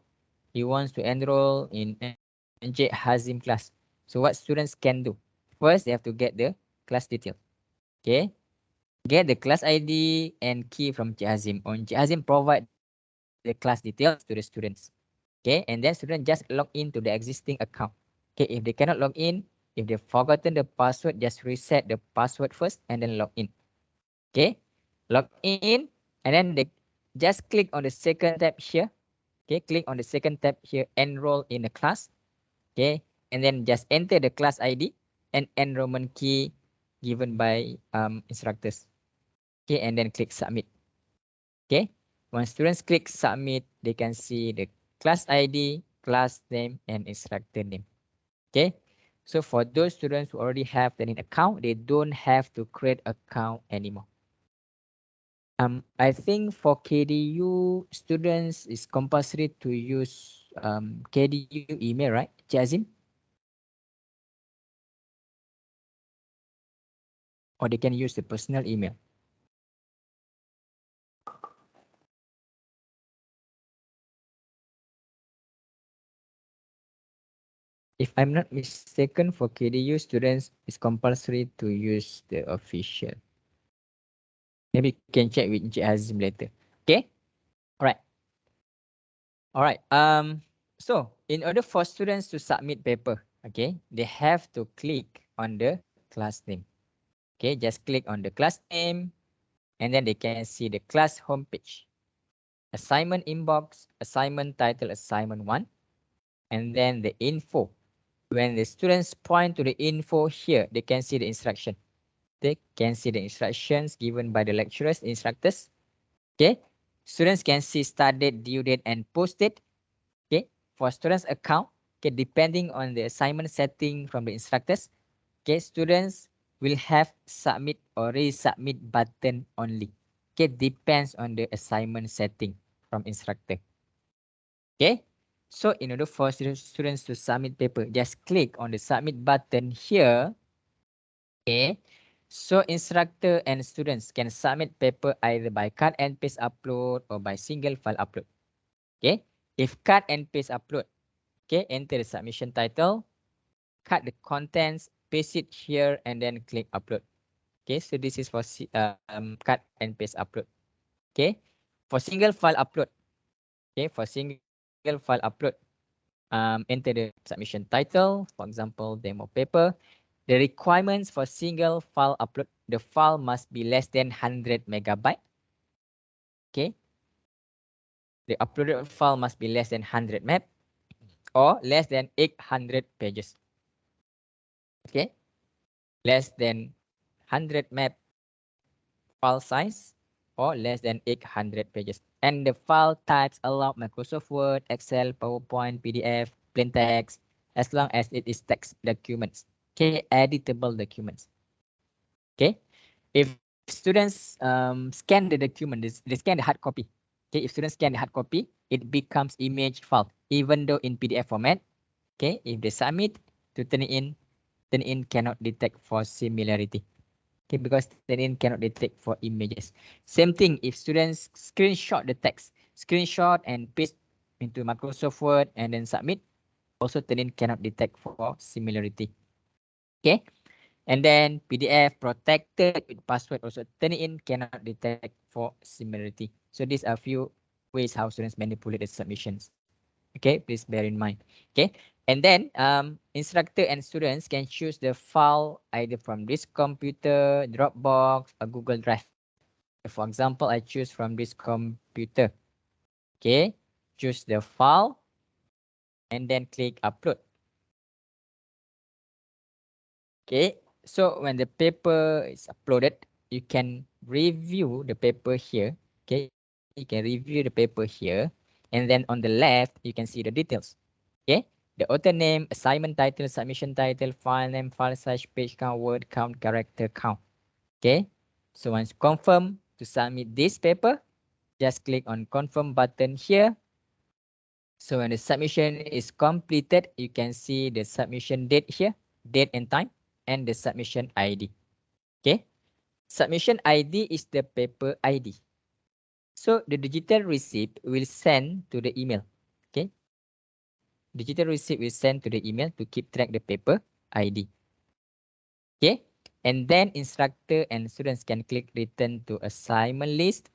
he wants to enroll in Encik Hazim class. So what students can do? First, they have to get the class detail. Okay, get the class ID and key from Encik Hazim. Or Encik Hazim provide the class details to the students. Okay, and then students just log in to the existing account. Okay, if they cannot log in, If they've forgotten the password, just reset the password first and then log in. Okay, log in and then they just click on the second tab here. Okay, click on the second tab here, enroll in a class. Okay, and then just enter the class ID and enrollment key given by instructors. Okay, and then click submit. Okay, when students click submit, they can see the class ID, class name, and instructor name. Okay, so for those students who already have an account, they don't have to create account anymore. I think for KDU students, it's compulsory to use KDU email, right, Jazim? Or they can use the personal email. If I'm not mistaken, for KDU students, it's compulsory to use the official. Maybe you can check with Encik Hazim later. Okay. All right. All right. So in order for students to submit paper, okay, they have to click on the class name. Okay, just click on the class name and then they can see the class homepage. Assignment inbox, assignment title, assignment 1, and then the info. When the students point to the info here, they can see the instruction. They can see the instructions given by the lecturers, instructors. Okay, students can see start date, due date, and post date. Okay, for students' account, okay, depending on the assignment setting from the instructors, okay, students will have submit or resubmit button only. Okay, depends on the assignment setting from instructor. Okay, so in order for students to submit paper, just click on the submit button here. Okay, so instructor and students can submit paper either by cut and paste upload or by single file upload. Okay, if cut and paste upload, okay, enter the submission title, cut the contents, paste it here, and then click upload. Okay, so this is for cut and paste upload. Okay, for single file upload, okay, for single file upload, enter the submission title, for example, demo paper. The requirements for single file upload, the file must be less than 100 megabyte. Okay, the uploaded file must be less than 100 MB or less than 800 pages. Okay, less than 100 MB file size or less than 800 pages. And the file types allow Microsoft Word, Excel, PowerPoint, PDF, plain text, as long as it is text documents. Okay, editable documents. Okay, if students scan the document, they scan the hard copy. Okay, if students scan the hard copy, it becomes image file, even though in PDF format. Okay, if they submit to Turnitin cannot detect for similarity. Okay, because Turnitin cannot detect for images. Same thing if students screenshot the text, screenshot and paste into Microsoft Word and then submit, also Turnitin cannot detect for similarity. Okay, and then PDF protected with password also Turnitin cannot detect for similarity. So these are few ways how students manipulate the submissions. Okay, please bear in mind. Okay, and then instructor and students can choose the file either from this computer, Dropbox, or Google Drive. For example, I choose from this computer. Okay, choose the file and then click upload. Okay, so when the paper is uploaded, you can review the paper here. Okay, you can review the paper here, and then on the left, you can see the details. Okay, the author name, assignment title, submission title, file name, file size, page count, word count, character count. Okay, so once confirm to submit this paper, just click on confirm button here. So when the submission is completed, you can see the submission date here, date and time, and the submission ID. Okay, submission ID is the paper ID. So the digital receipt will send to the email. Okay, digital receipt will send to the email to keep track the paper ID. Okay, and then instructor and students can click return to assignment list.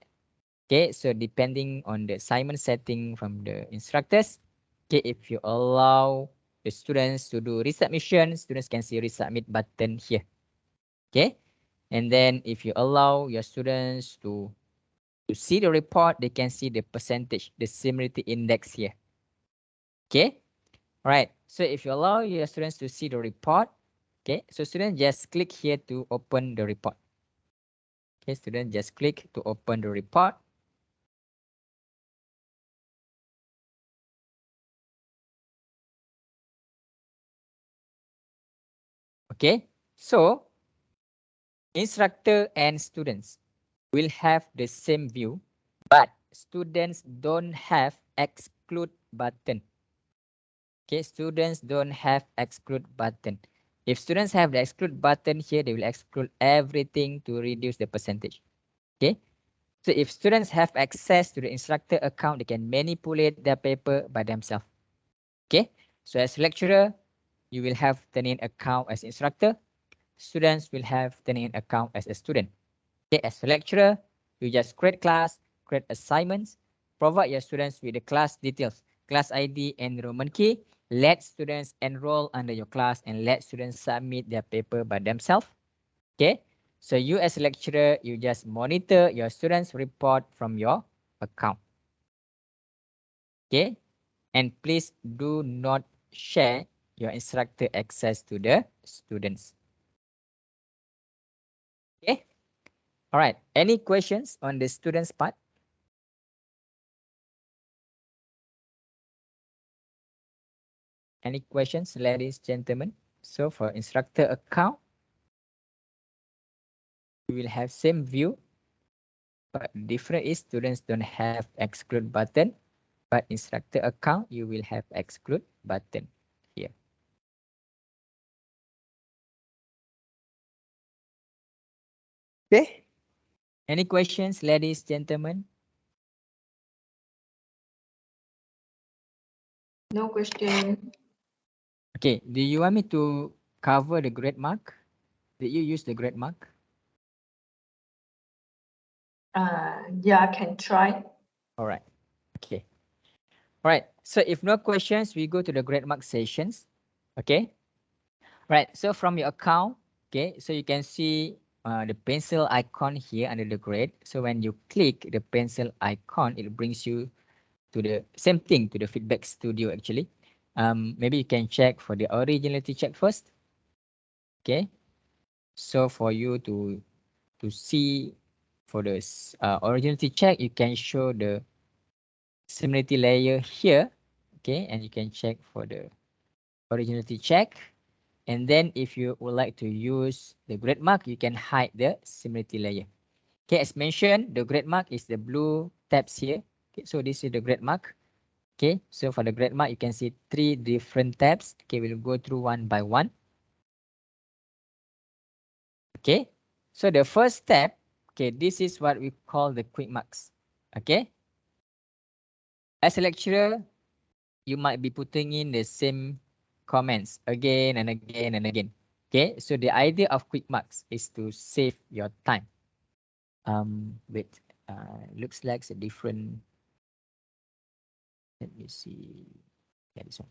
Okay, so depending on the assignment setting from the instructors, okay, if you allow the students to do resubmission, students can see resubmit button here. Okay. And then if you allow your students to see the report, they can see the percentage, the similarity index here. Okay. All right. So if you allow your students to see the report, okay, so students just click here to open the report. Okay, students just click to open the report. Okay, so instructor and students will have the same view, but students don't have exclude button. Okay, students don't have exclude button. If students have the exclude button here, they will exclude everything to reduce the percentage. Okay, so if students have access to the instructor account, they can manipulate their paper by themselves. Okay, so as lecturer, you will have Turnitin account as instructor. Students will have Turnitin account as a student. Okay, as a lecturer, you just create class, create assignments, provide your students with the class details, class ID, enrollment key. Let students enroll under your class and let students submit their paper by themselves. Okay, so you as a lecturer, you just monitor your students' report from your account. Okay, and please do not share your instructor access to the students. Okay, all right. Any questions on the students part? Any questions, ladies, gentlemen? So for instructor account, we will have same view, but different is students don't have exclude button, but instructor account, you will have exclude button here. Okay. Any questions, ladies, gentlemen? No question. Okay, do you want me to cover the grade mark? Did you use the grade mark? Yeah, I can try. All right. Okay. All right. So if no questions, we go to the grade mark sessions. Okay. Right. So from your account, okay, so you can see the pencil icon here under the grade. So when you click the pencil icon, it brings you to the same thing, to the feedback studio actually. Maybe you can check for the originality check first. Okay. So for you to see for the originality check, you can show the similarity layer here. Okay, and you can check for the originality check. And then if you would like to use the grade mark, you can hide the similarity layer. Okay, as mentioned, the grade mark is the blue tabs here. Okay, so this is the grade mark. Okay, so for the grade mark, you can see 3 different tabs. Okay, we'll go through one by one. Okay, so the first tab, okay, this is what we call the quick marks. Okay, as a lecturer, you might be putting in the same comments again and again and again. Okay, so the idea of quick marks is to save your time. Wait, looks like it's a different. Let me see. Yeah, this one.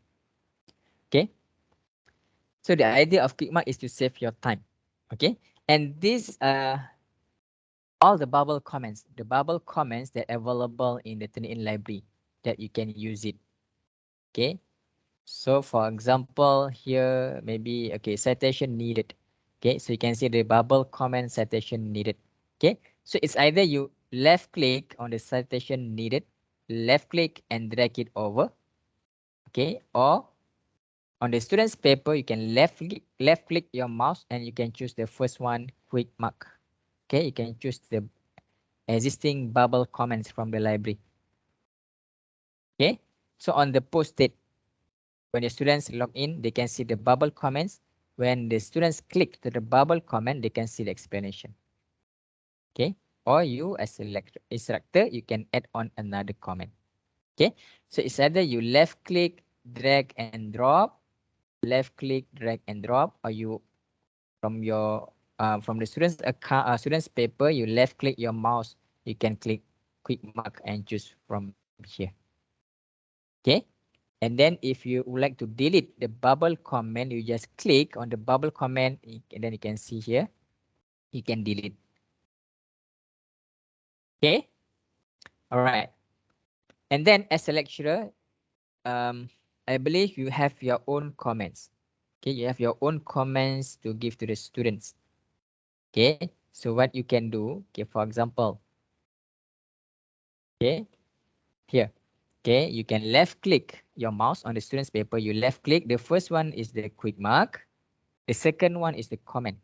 Okay. So the idea of quick mark is to save your time. Okay, and this all the bubble comments, that are available in the Turnitin library that you can use it. Okay. So for example, here maybe okay, citation needed. Okay, so you can see the bubble comment citation needed. Okay, so it's either you left click on the citation needed, left click and drag it over. Okay, or on the student's paper, you can left click your mouse and you can choose the first one, quick mark. Okay, you can choose the existing bubble comments from the library. Okay, so on the post-it, when the students log in, they can see the bubble comments. When the students click to the bubble comment, they can see the explanation. Okay, or you as a instructor, you can add on another comment. Okay, so it's either you left click, drag and drop, left click, drag and drop, or you from your from the student's account, student's paper, you left click your mouse, you can click quick mark and choose from here. Okay, And then if you would like to delete the bubble comment, you just click on the bubble comment, and then you can see here, you can delete. Okay. All right. And then as a lecturer, I believe you have your own comments. Okay, you have your own comments to give to the students. Okay, so what you can do, okay, for example, okay, here, okay, you can left click your mouse on the student's paper. You left click. The first one is the quick mark. The second one is the comment.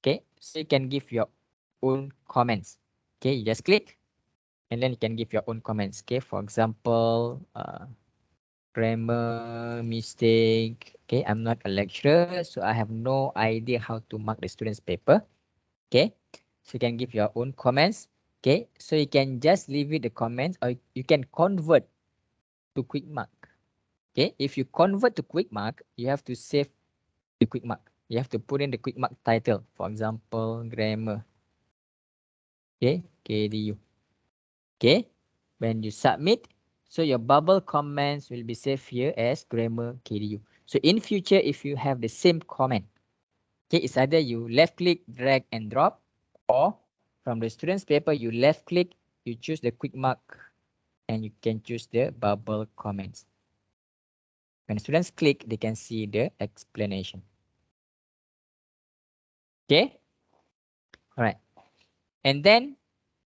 Okay, so you can give your own comments. Okay, you just click and then you can give your own comments. Okay, for example, grammar mistake. Okay, I'm not a lecturer, so I have no idea how to mark the student's paper. Okay, so you can give your own comments. Okay, so you can just leave it the comments, or you can convert to quick mark. Okay, if you convert to quick mark, you have to save the quick mark. You have to put in the quick mark title. For example, grammar. Okay, KDU. Okay, when you submit, so your bubble comments will be saved here as grammar KDU. So in future, if you have the same comment, okay, it's either you left click, drag and drop, or from the student's paper, you left click, you choose the quick mark, and you can choose the bubble comments. When students click, they can see the explanation. Okay. All right. And then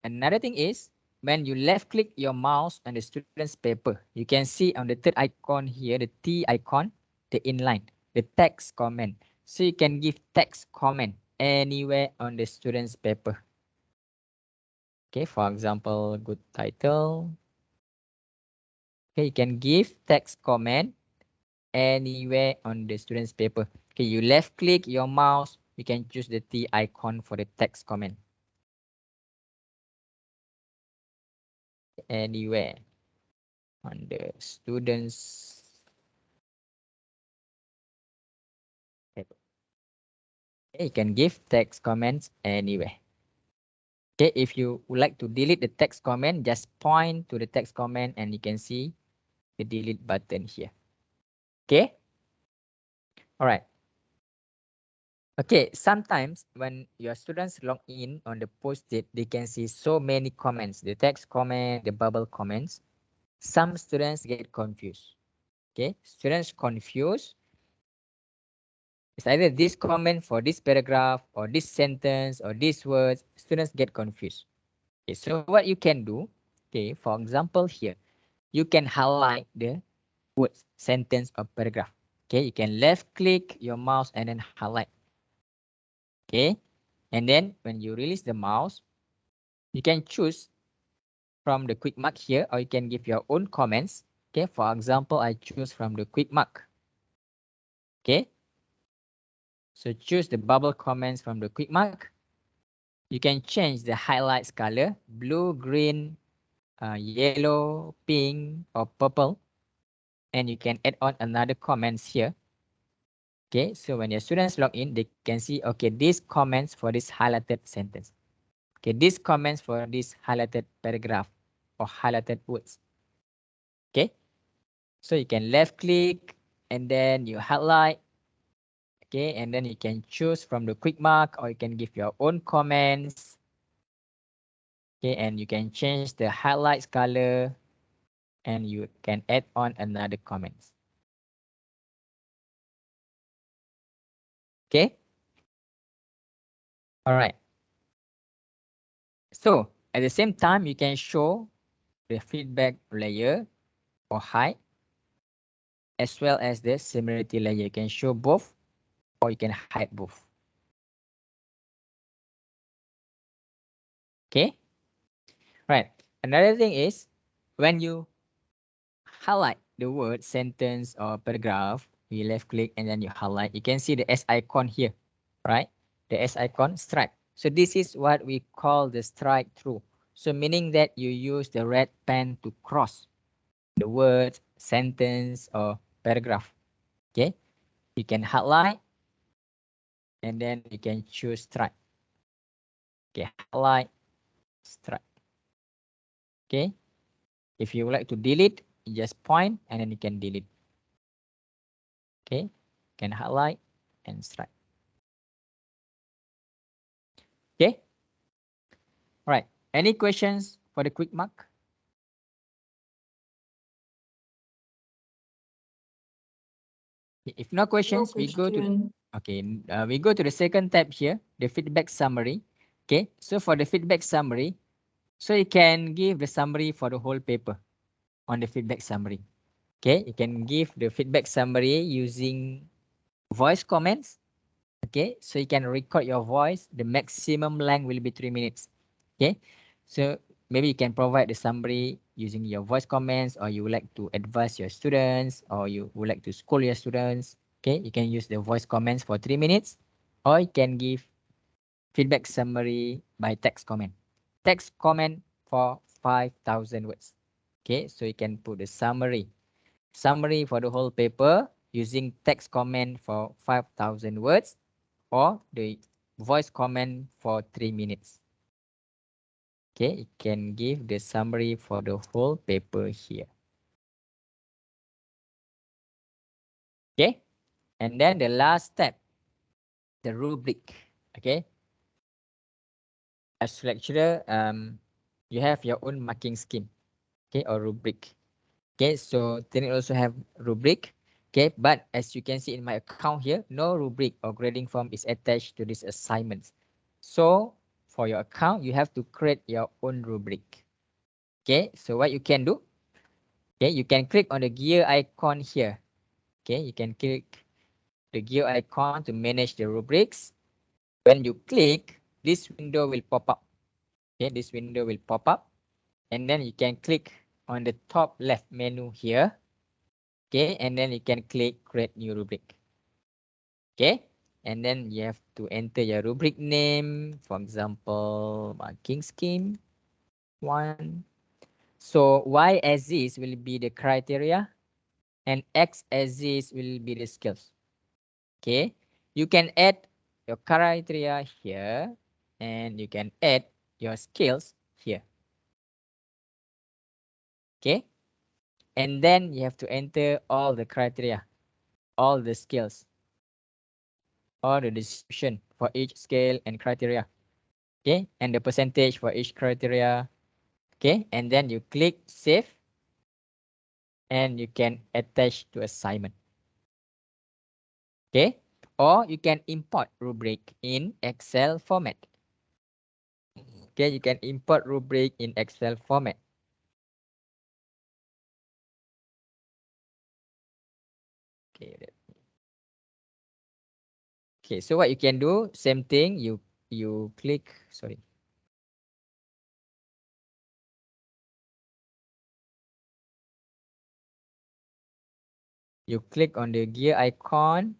another thing is, when you left click your mouse on the student's paper, you can see on the third icon here, the T icon, the inline, the text comment. So you can give text comment anywhere on the student's paper. Okay, for example, good title. Okay, you can give text comment anywhere on the student's paper. Okay, you left click your mouse, you can choose the T icon for the text comment. Anywhere on the student's paper. Okay, you can give text comments anywhere. Okay, if you would like to delete the text comment, just point to the text comment and you can see the delete button here. Okay. All right. Okay, sometimes when your students log in on the post-it, they can see so many comments, the text comment, the bubble comments. Some students get confused. Okay, students confused. It's either this comment for this paragraph or this sentence or these words. Students get confused. Okay, so what you can do, okay, for example here, you can highlight the words, sentence or paragraph. Okay, you can left click your mouse and then highlight. Okay, and then when you release the mouse, you can choose from the quick mark here, or you can give your own comments. Okay, for example, I choose from the quick mark. Okay, so choose the bubble comments from the quick mark. You can change the highlights color, blue, green, yellow, pink, or purple. And you can add on another comments here. Okay, so when your students log in, they can see, okay, these comments for this highlighted sentence. Okay, these comments for this highlighted paragraph or highlighted words. Okay, so you can left click and then you highlight. Okay, and then you can choose from the quick mark or you can give your own comments. Okay, and you can change the highlights color and you can add on another comments. Okay. All right. So at the same time, you can show the feedback layer or height as well as the similarity layer. You can show both or you can hide both. Okay. Right. Another thing is when you highlight the word, sentence or paragraph, you left click and then you highlight. You can see the S icon here, right? The S icon strike. So this is what we call the strike through. So meaning that you use the red pen to cross the word, sentence or paragraph. Okay. You can highlight and then you can choose strike. Okay, highlight, strike. Okay. If you would like to delete, you just point and then you can delete. Okay, you can highlight and strike. Okay. All right. Any questions for the quick mark? If no questions, we go to we go to the second tab here, the feedback summary. Okay, so for the feedback summary, so you can give the summary for the whole paper on the feedback summary. Okay, you can give the feedback summary using voice comments. Okay, so you can record your voice. The maximum length will be 3 minutes. Okay, so maybe you can provide the summary using your voice comments, or you would like to advise your students, or you would like to school your students. Okay, you can use the voice comments for 3 minutes, or you can give feedback summary by text comment. Text comment for 5,000 words. Okay, so you can put the summary for the whole paper using text comment for 5,000 words, or the voice comment for 3 minutes. Okay, you can give the summary for the whole paper here. Okay, and then the last step, the rubric. Okay, as lecturer, you have your own marking scheme. Okay, or rubric. Okay, so Turnitin also have rubric. Okay, but as you can see in my account here, no rubric or grading form is attached to this assignments. So for your account, you have to create your own rubric. Okay, so what you can do, okay, you can click on the gear icon here. Okay, you can click the gear icon to manage the rubrics. When you click, this window will pop up. Okay, this window will pop up, and then you can click on the top left menu here. Okay, and then you can click create new rubric. Okay, and then you have to enter your rubric name, for example, marking scheme 1. So Y as is will be the criteria, and X as is will be the skills. Okay, you can add your criteria here, and you can add your skills here. Okay, and then you have to enter all the criteria, all the skills, or the description for each scale and criteria. Okay, and the percentage for each criteria. Okay, and then you click save, and you can attach to assignment. Okay, or you can import rubric in Excel format. Okay, you can import rubric in Excel format. Okay. Okay, so what you can do, same thing, you click, sorry. You click on the gear icon.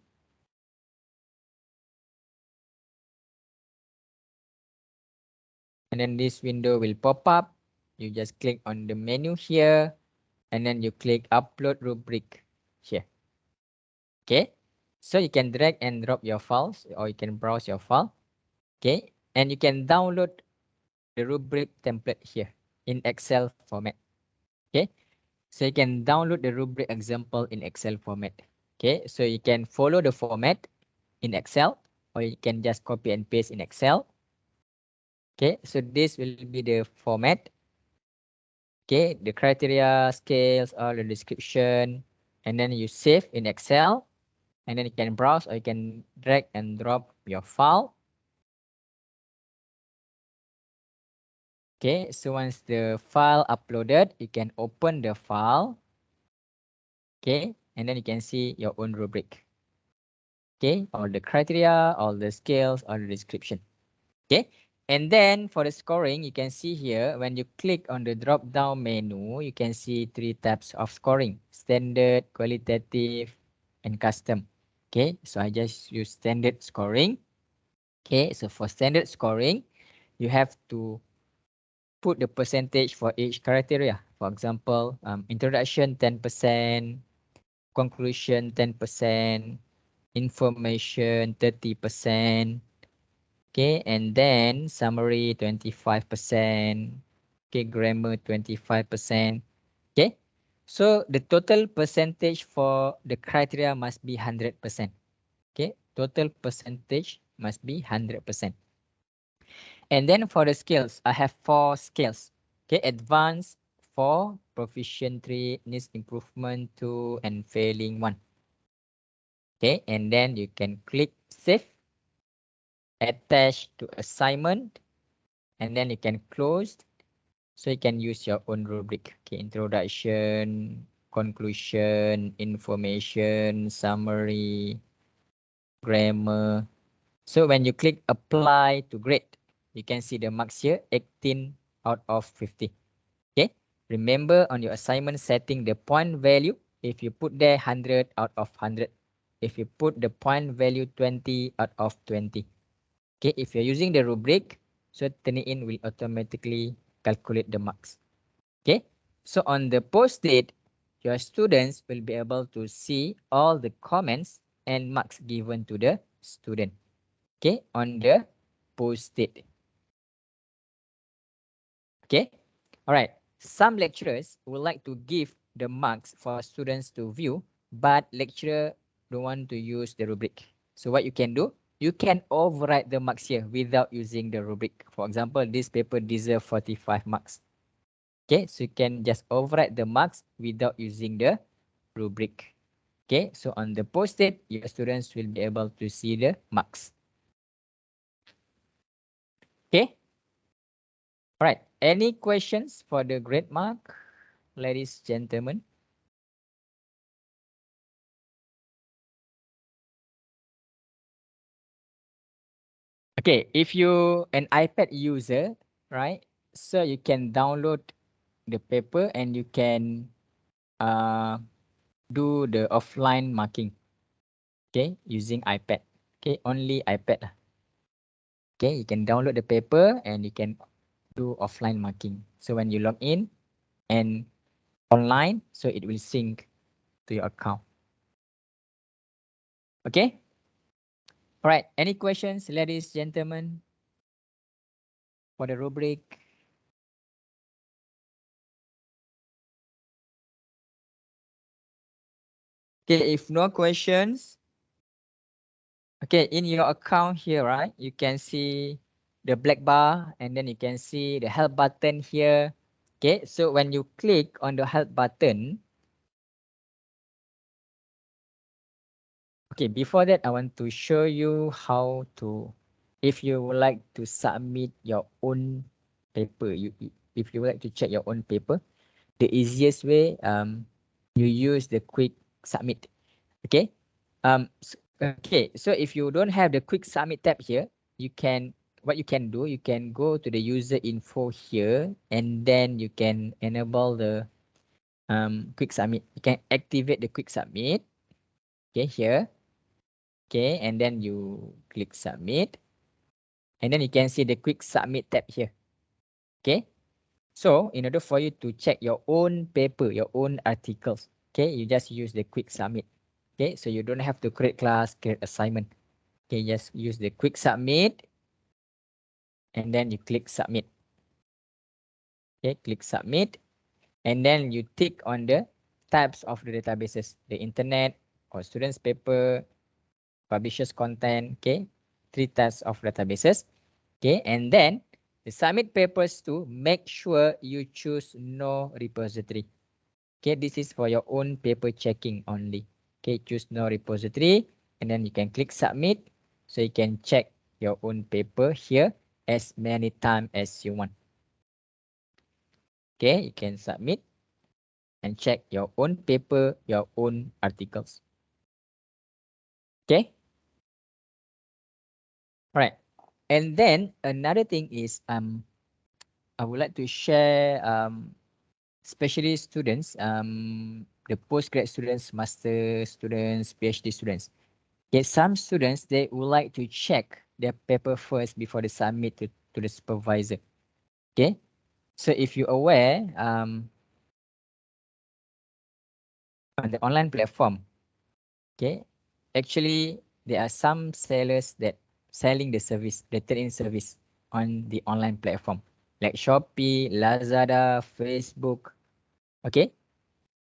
And then this window will pop up. You just click on the menu here, and then you click upload rubric here. Okay, so you can drag and drop your files, or you can browse your file. Okay, and you can download the rubric template here in Excel format. Okay, so you can download the rubric example in Excel format. Okay, so you can follow the format in Excel, or you can just copy and paste in Excel. Okay, so this will be the format. Okay, the criteria, scales, or the description, and then you save in Excel, and then you can browse, or you can drag and drop your file. Okay, so once the file uploaded, you can open the file. Okay, and then you can see your own rubric. Okay, all the criteria, all the scales, all the description. Okay, and then for the scoring, you can see here, when you click on the drop down menu, you can see 3 tabs of scoring: standard, qualitative, and custom. Okay, so I just use standard scoring. Okay, so for standard scoring, you have to put the percentage for each criteria. For example, introduction 10%, conclusion 10%, information 30%. Okay, and then summary 25%. Okay, grammar 25%. Okay, So the total percentage for the criteria must be 100%. Okay, total percentage must be 100%. And then for the skills, I have 4 skills. Okay, advanced 4, proficient 3, needs improvement 2, and failing 1. Okay, and then you can click save, attach to assignment, and then you can close. So you can use your own rubric. Okay, introduction, conclusion, information, summary, grammar. So when you click apply to grade, you can see the marks here, 18 out of 50. Okay, remember on your assignment setting the point value. If you put there 100 out of 100, if you put the point value 20 out of 20. Okay, if you're using the rubric, so Turnitin will automatically calculate the marks. Okay, so on the post-it, your students will be able to see all the comments and marks given to the student. Okay, on the post-it. Okay, all right. Some lecturers would like to give the marks for students to view, but lecturer don't want to use the rubric. So what you can do, you can override the marks here without using the rubric. For example, this paper deserves 45 marks. Okay, so you can just override the marks without using the rubric. Okay, so on the post-it, your students will be able to see the marks. Okay. All right. Any questions for the grade mark, ladies, gentlemen? Okay, if you an iPad user, right? So you can download the paper and you can do the offline marking. Okay, using iPad. Okay, only iPad. Okay, you can download the paper and you can do offline marking. So when you log in and online, so it will sync to your account. Okay. All right. Any questions, ladies, gentlemen, for the rubric? Okay, if no questions, okay, in your account here, right, you can see the black bar and then you can see the help button here. Okay, so when you click on the help button, okay, before that, I want to show you how to, if you would like to submit your own paper, if you would like to check your own paper, the easiest way, you use the quick submit. Okay. Okay. So if you don't have the quick submit tab here, you can, what you can do, you can go to the user info here, and then you can enable the quick submit. You can activate the quick submit. Okay, here. Okay, and then you click submit, and then you can see the quick submit tab here. Okay. So in order for you to check your own paper, your own articles, okay, you just use the quick submit. Okay, so you don't have to create class, create assignment. Okay, just use the quick submit, and then you click submit. Okay, click submit, and then you tick on the types of the databases, the internet or students paper, publishers content. Okay, 3 types of databases. Okay, and then the submit papers to make sure you choose no repository. Okay, this is for your own paper checking only. Okay, choose no repository, and then you can click submit, so you can check your own paper here as many times as you want. Okay, you can submit and check your own paper, your own articles. Okay. All right. And then another thing is I would like to share especially students, the postgrad students, master students, PhD students. Okay, some students, they would like to check their paper first before they submit to the supervisor. Okay, so if you're aware, on the online platform, okay, actually there are some sellers that selling the service, the training service on the online platform, like Shopee, Lazada, Facebook. Okay,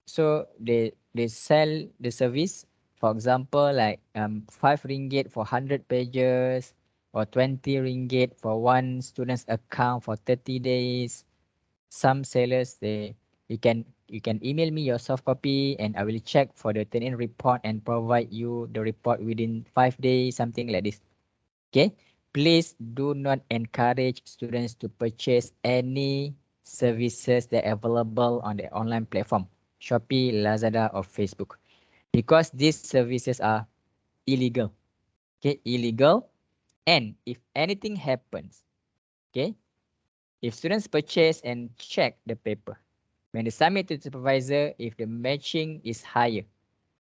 So they sell the service, for example, like 5 ringgit for 100 pages, or 20 ringgit for one student's account for 30 days. Some sellers, you can email me your soft copy and I will check for the turn-in report and provide you the report within 5 days, something like this. Okay, please do not encourage students to purchase any services that are available on the online platform, Shopee, Lazada, or Facebook, because these services are illegal. Okay, illegal. And if anything happens, okay, if students purchase and check the paper, when they submit to the supervisor, if the matching is higher,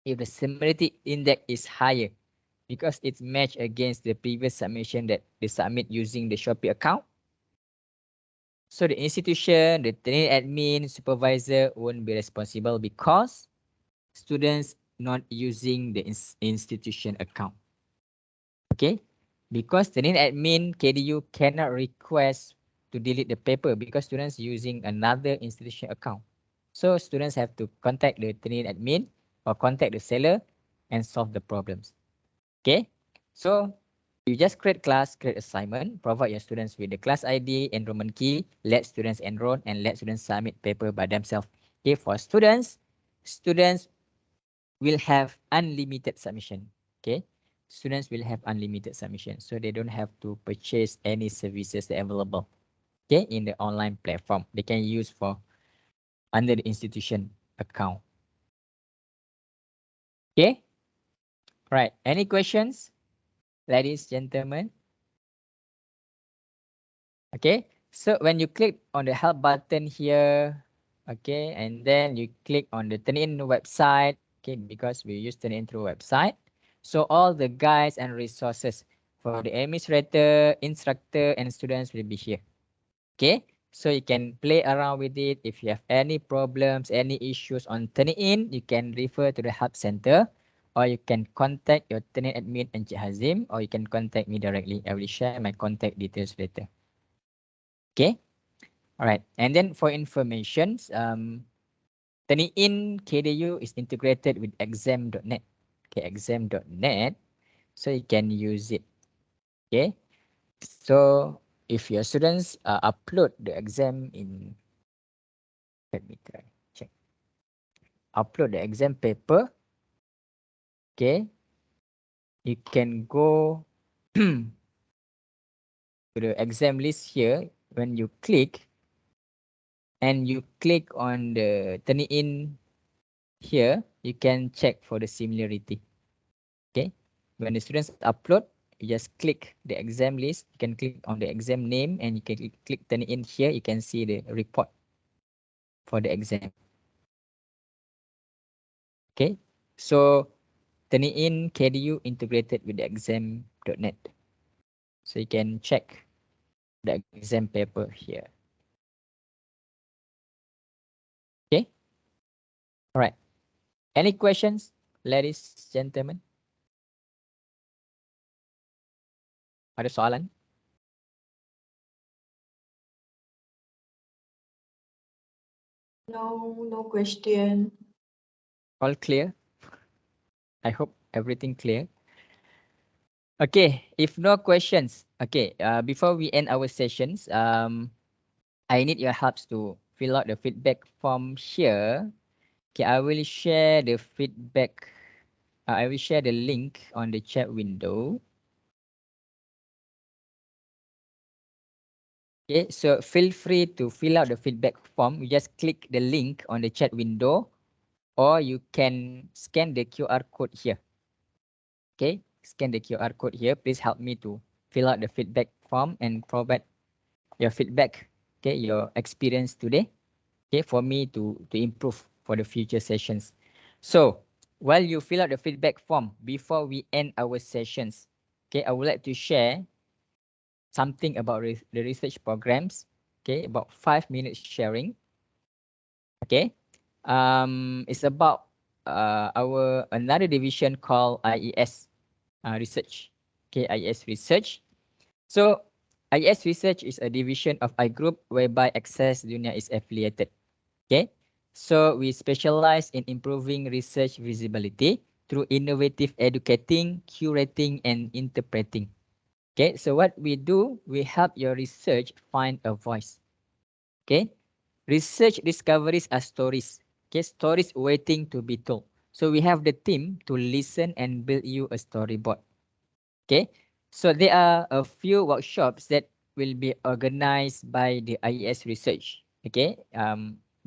if the similarity index is higher, because it's matched against the previous submission that they submit using the Shopee account, so the institution, the training admin, supervisor won't be responsible because students not using the institution account. Okay, because training admin KDU cannot request to delete the paper because students using another institution account. So students have to contact the training admin or contact the seller and solve the problems. Okay, so you just create class, create assignment, provide your students with the class ID, enrollment key, let students enroll and let students submit paper by themselves. Okay, for students, students will have unlimited submission. Okay, students will have unlimited submission, so they don't have to purchase any services that are available. Okay, in the online platform, they can use for under the institution account. Okay, right. Any questions, ladies, gentlemen? Okay, so when you click on the help button here, okay, and then you click on the Turnitin website, okay, because we use Turnitin through website. So all the guides and resources for the administrator, instructor, and students will be here. Okay, so you can play around with it. If you have any problems, any issues on Turnitin, you can refer to the help center, or you can contact your Turnitin admin Encik Hazim, or you can contact me directly. I will share my contact details later. Okay. All right. And then for informations, Turnitin KDU is integrated with exam.net. Okay, exam.net. So you can use it. Okay. So if your students upload the exam in, let me try, check. Upload the exam paper. Okay. You can go to the exam list here. When you click and you click on the Turnitin here, you can check for the similarity. Okay, when the students upload, you just click the exam list. You can click on the exam name and you can click Turnitin here. You can see the report for the exam. Okay, so Turnitin KDU integrated with the exam.net. So you can check the exam paper here. Okay, all right. Any questions, ladies, gentlemen? Ada soalan? No question. All clear? I hope everything clear. Okay, if no questions, okay, before we end our sessions, I need your helps to fill out the feedback form here. Okay, I will share the feedback. I will share the link on the chat window. Okay, so feel free to fill out the feedback form. You just click the link on the chat window, or you can scan the QR code here. Okay, scan the QR code here. Please help me to fill out the feedback form and provide your feedback. Okay, your experience today. Okay, for me to improve for the future sessions. So while you fill out the feedback form before we end our sessions, okay, I would like to share something about the research programs. Okay, about 5 minutes sharing. Okay, it's about our another division called IES research. Okay, IES research. So IES research is a division of I group whereby Access Dunia is affiliated. Okay, So we specialize in improving research visibility through innovative educating, curating, and interpreting. Okay, so what we do, we help your research find a voice. Okay, research discoveries are stories. Okay, stories waiting to be told. So we have the team to listen and build you a storyboard. Okay, so there are a few workshops that will be organized by the IES research. Okay,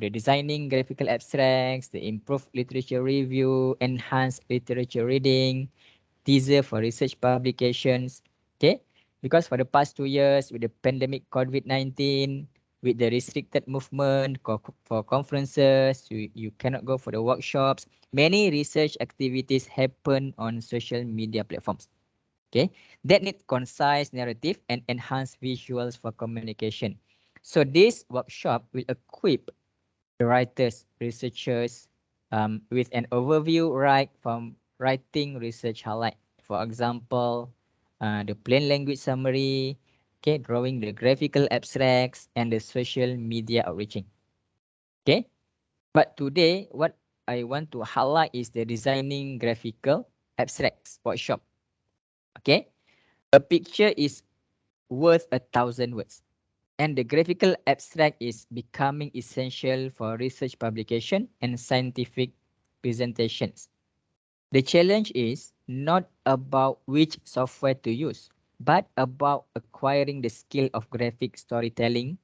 the designing graphical abstracts, the improved literature review, enhanced literature reading, teaser for research publications. Okay, because for the past 2 years with the pandemic COVID-19, with the restricted movement for conferences, you cannot go for the workshops. Many research activities happen on social media platforms. Okay, that need concise narrative and enhanced visuals for communication. So this workshop will equip the writers, researchers with an overview right from writing research highlight. For example, the plain language summary, okay, drawing the graphical abstracts and the social media outreaching. Okay, but today what I want to highlight is the designing graphical abstracts workshop. Okay, a picture is worth 1,000 words. And the graphical abstract is becoming essential for research publication and scientific presentations. The challenge is not about which software to use, but about acquiring the skill of graphic storytelling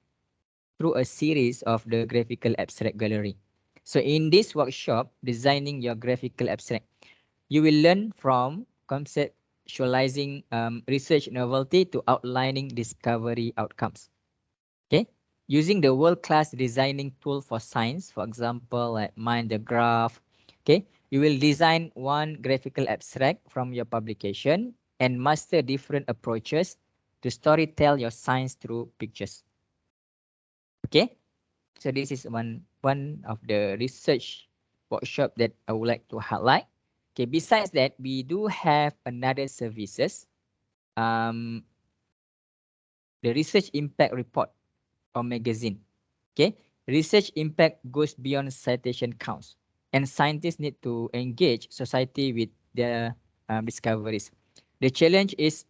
through a series of the graphical abstract gallery. So in this workshop, designing your graphical abstract, you will learn from conceptualizing research novelty to outlining discovery outcomes. Okay, using the world-class designing tool for science, for example, like Mind the Graph. Okay, you will design one graphical abstract from your publication and master different approaches to storytell your science through pictures. Okay, so this is one of the research workshop that I would like to highlight. Okay, besides that, we do have another services. Um, the research impact report or magazine. Okay, research impact goes beyond citation counts, and scientists need to engage society with their discoveries. The challenge is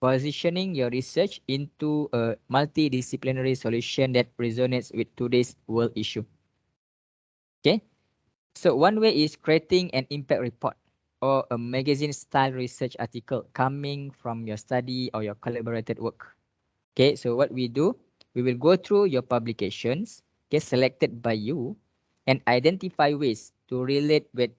positioning your research into a multidisciplinary solution that resonates with today's world issue. Okay, so one way is creating an impact report or a magazine style research article coming from your study or your collaborated work. Okay, so what we do, we will go through your publications, get selected by you, and identify ways to relate with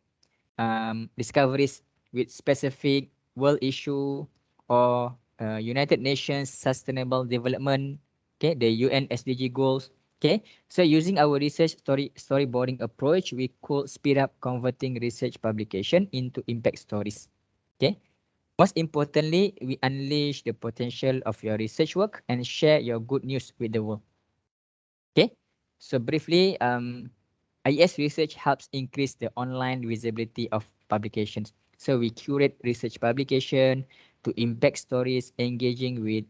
discoveries with specific world issue or United Nations Sustainable Development, okay, the UN SDG goals. Okay, so using our research storyboarding approach, we could speed up converting research publication into impact stories. Okay, most importantly, we unleash the potential of your research work and share your good news with the world. Okay, so briefly, IES research helps increase the online visibility of publications. So we curate research publication to impact stories, engaging with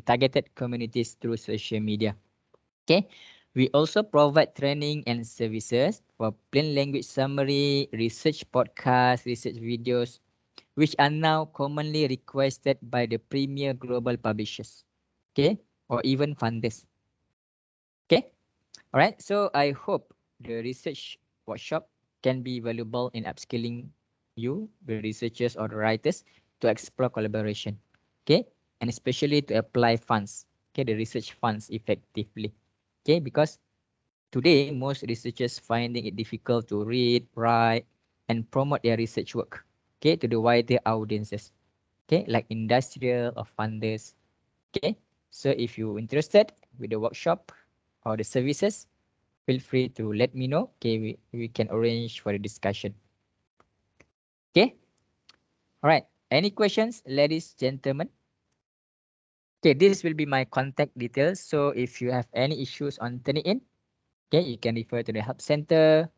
targeted communities through social media. Okay, we also provide training and services for plain language summary, research podcasts, research videos, which are now commonly requested by the premier global publishers, okay, or even funders. Okay, all right. So I hope the research workshop can be valuable in upskilling you, the researchers or the writers, to explore collaboration, okay, and especially to apply funds, okay, the research funds effectively, okay, because today most researchers finding it difficult to read, write, and promote their research work, okay, to the wider audiences. Okay, like industrial or funders. Okay, so if you're interested with the workshop or the services, feel free to let me know. Okay, we can arrange for the discussion. Okay, all right. Any questions, ladies, gentlemen? Okay, this will be my contact details. So if you have any issues on Turnitin, okay, you can refer to the help center,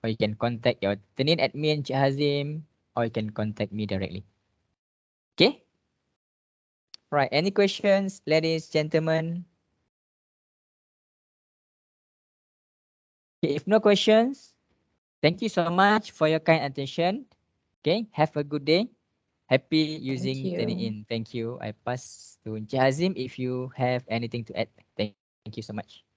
or you can contact your Turnitin admin, Cik Hazim, or you can contact me directly. Okay, all right. Any questions, ladies, gentlemen? Okay, if no questions, thank you so much for your kind attention. Okay, have a good day. Happy using you. Turnitin. Thank you. I pass to Encik Hazim if you have anything to add. Thank you so much.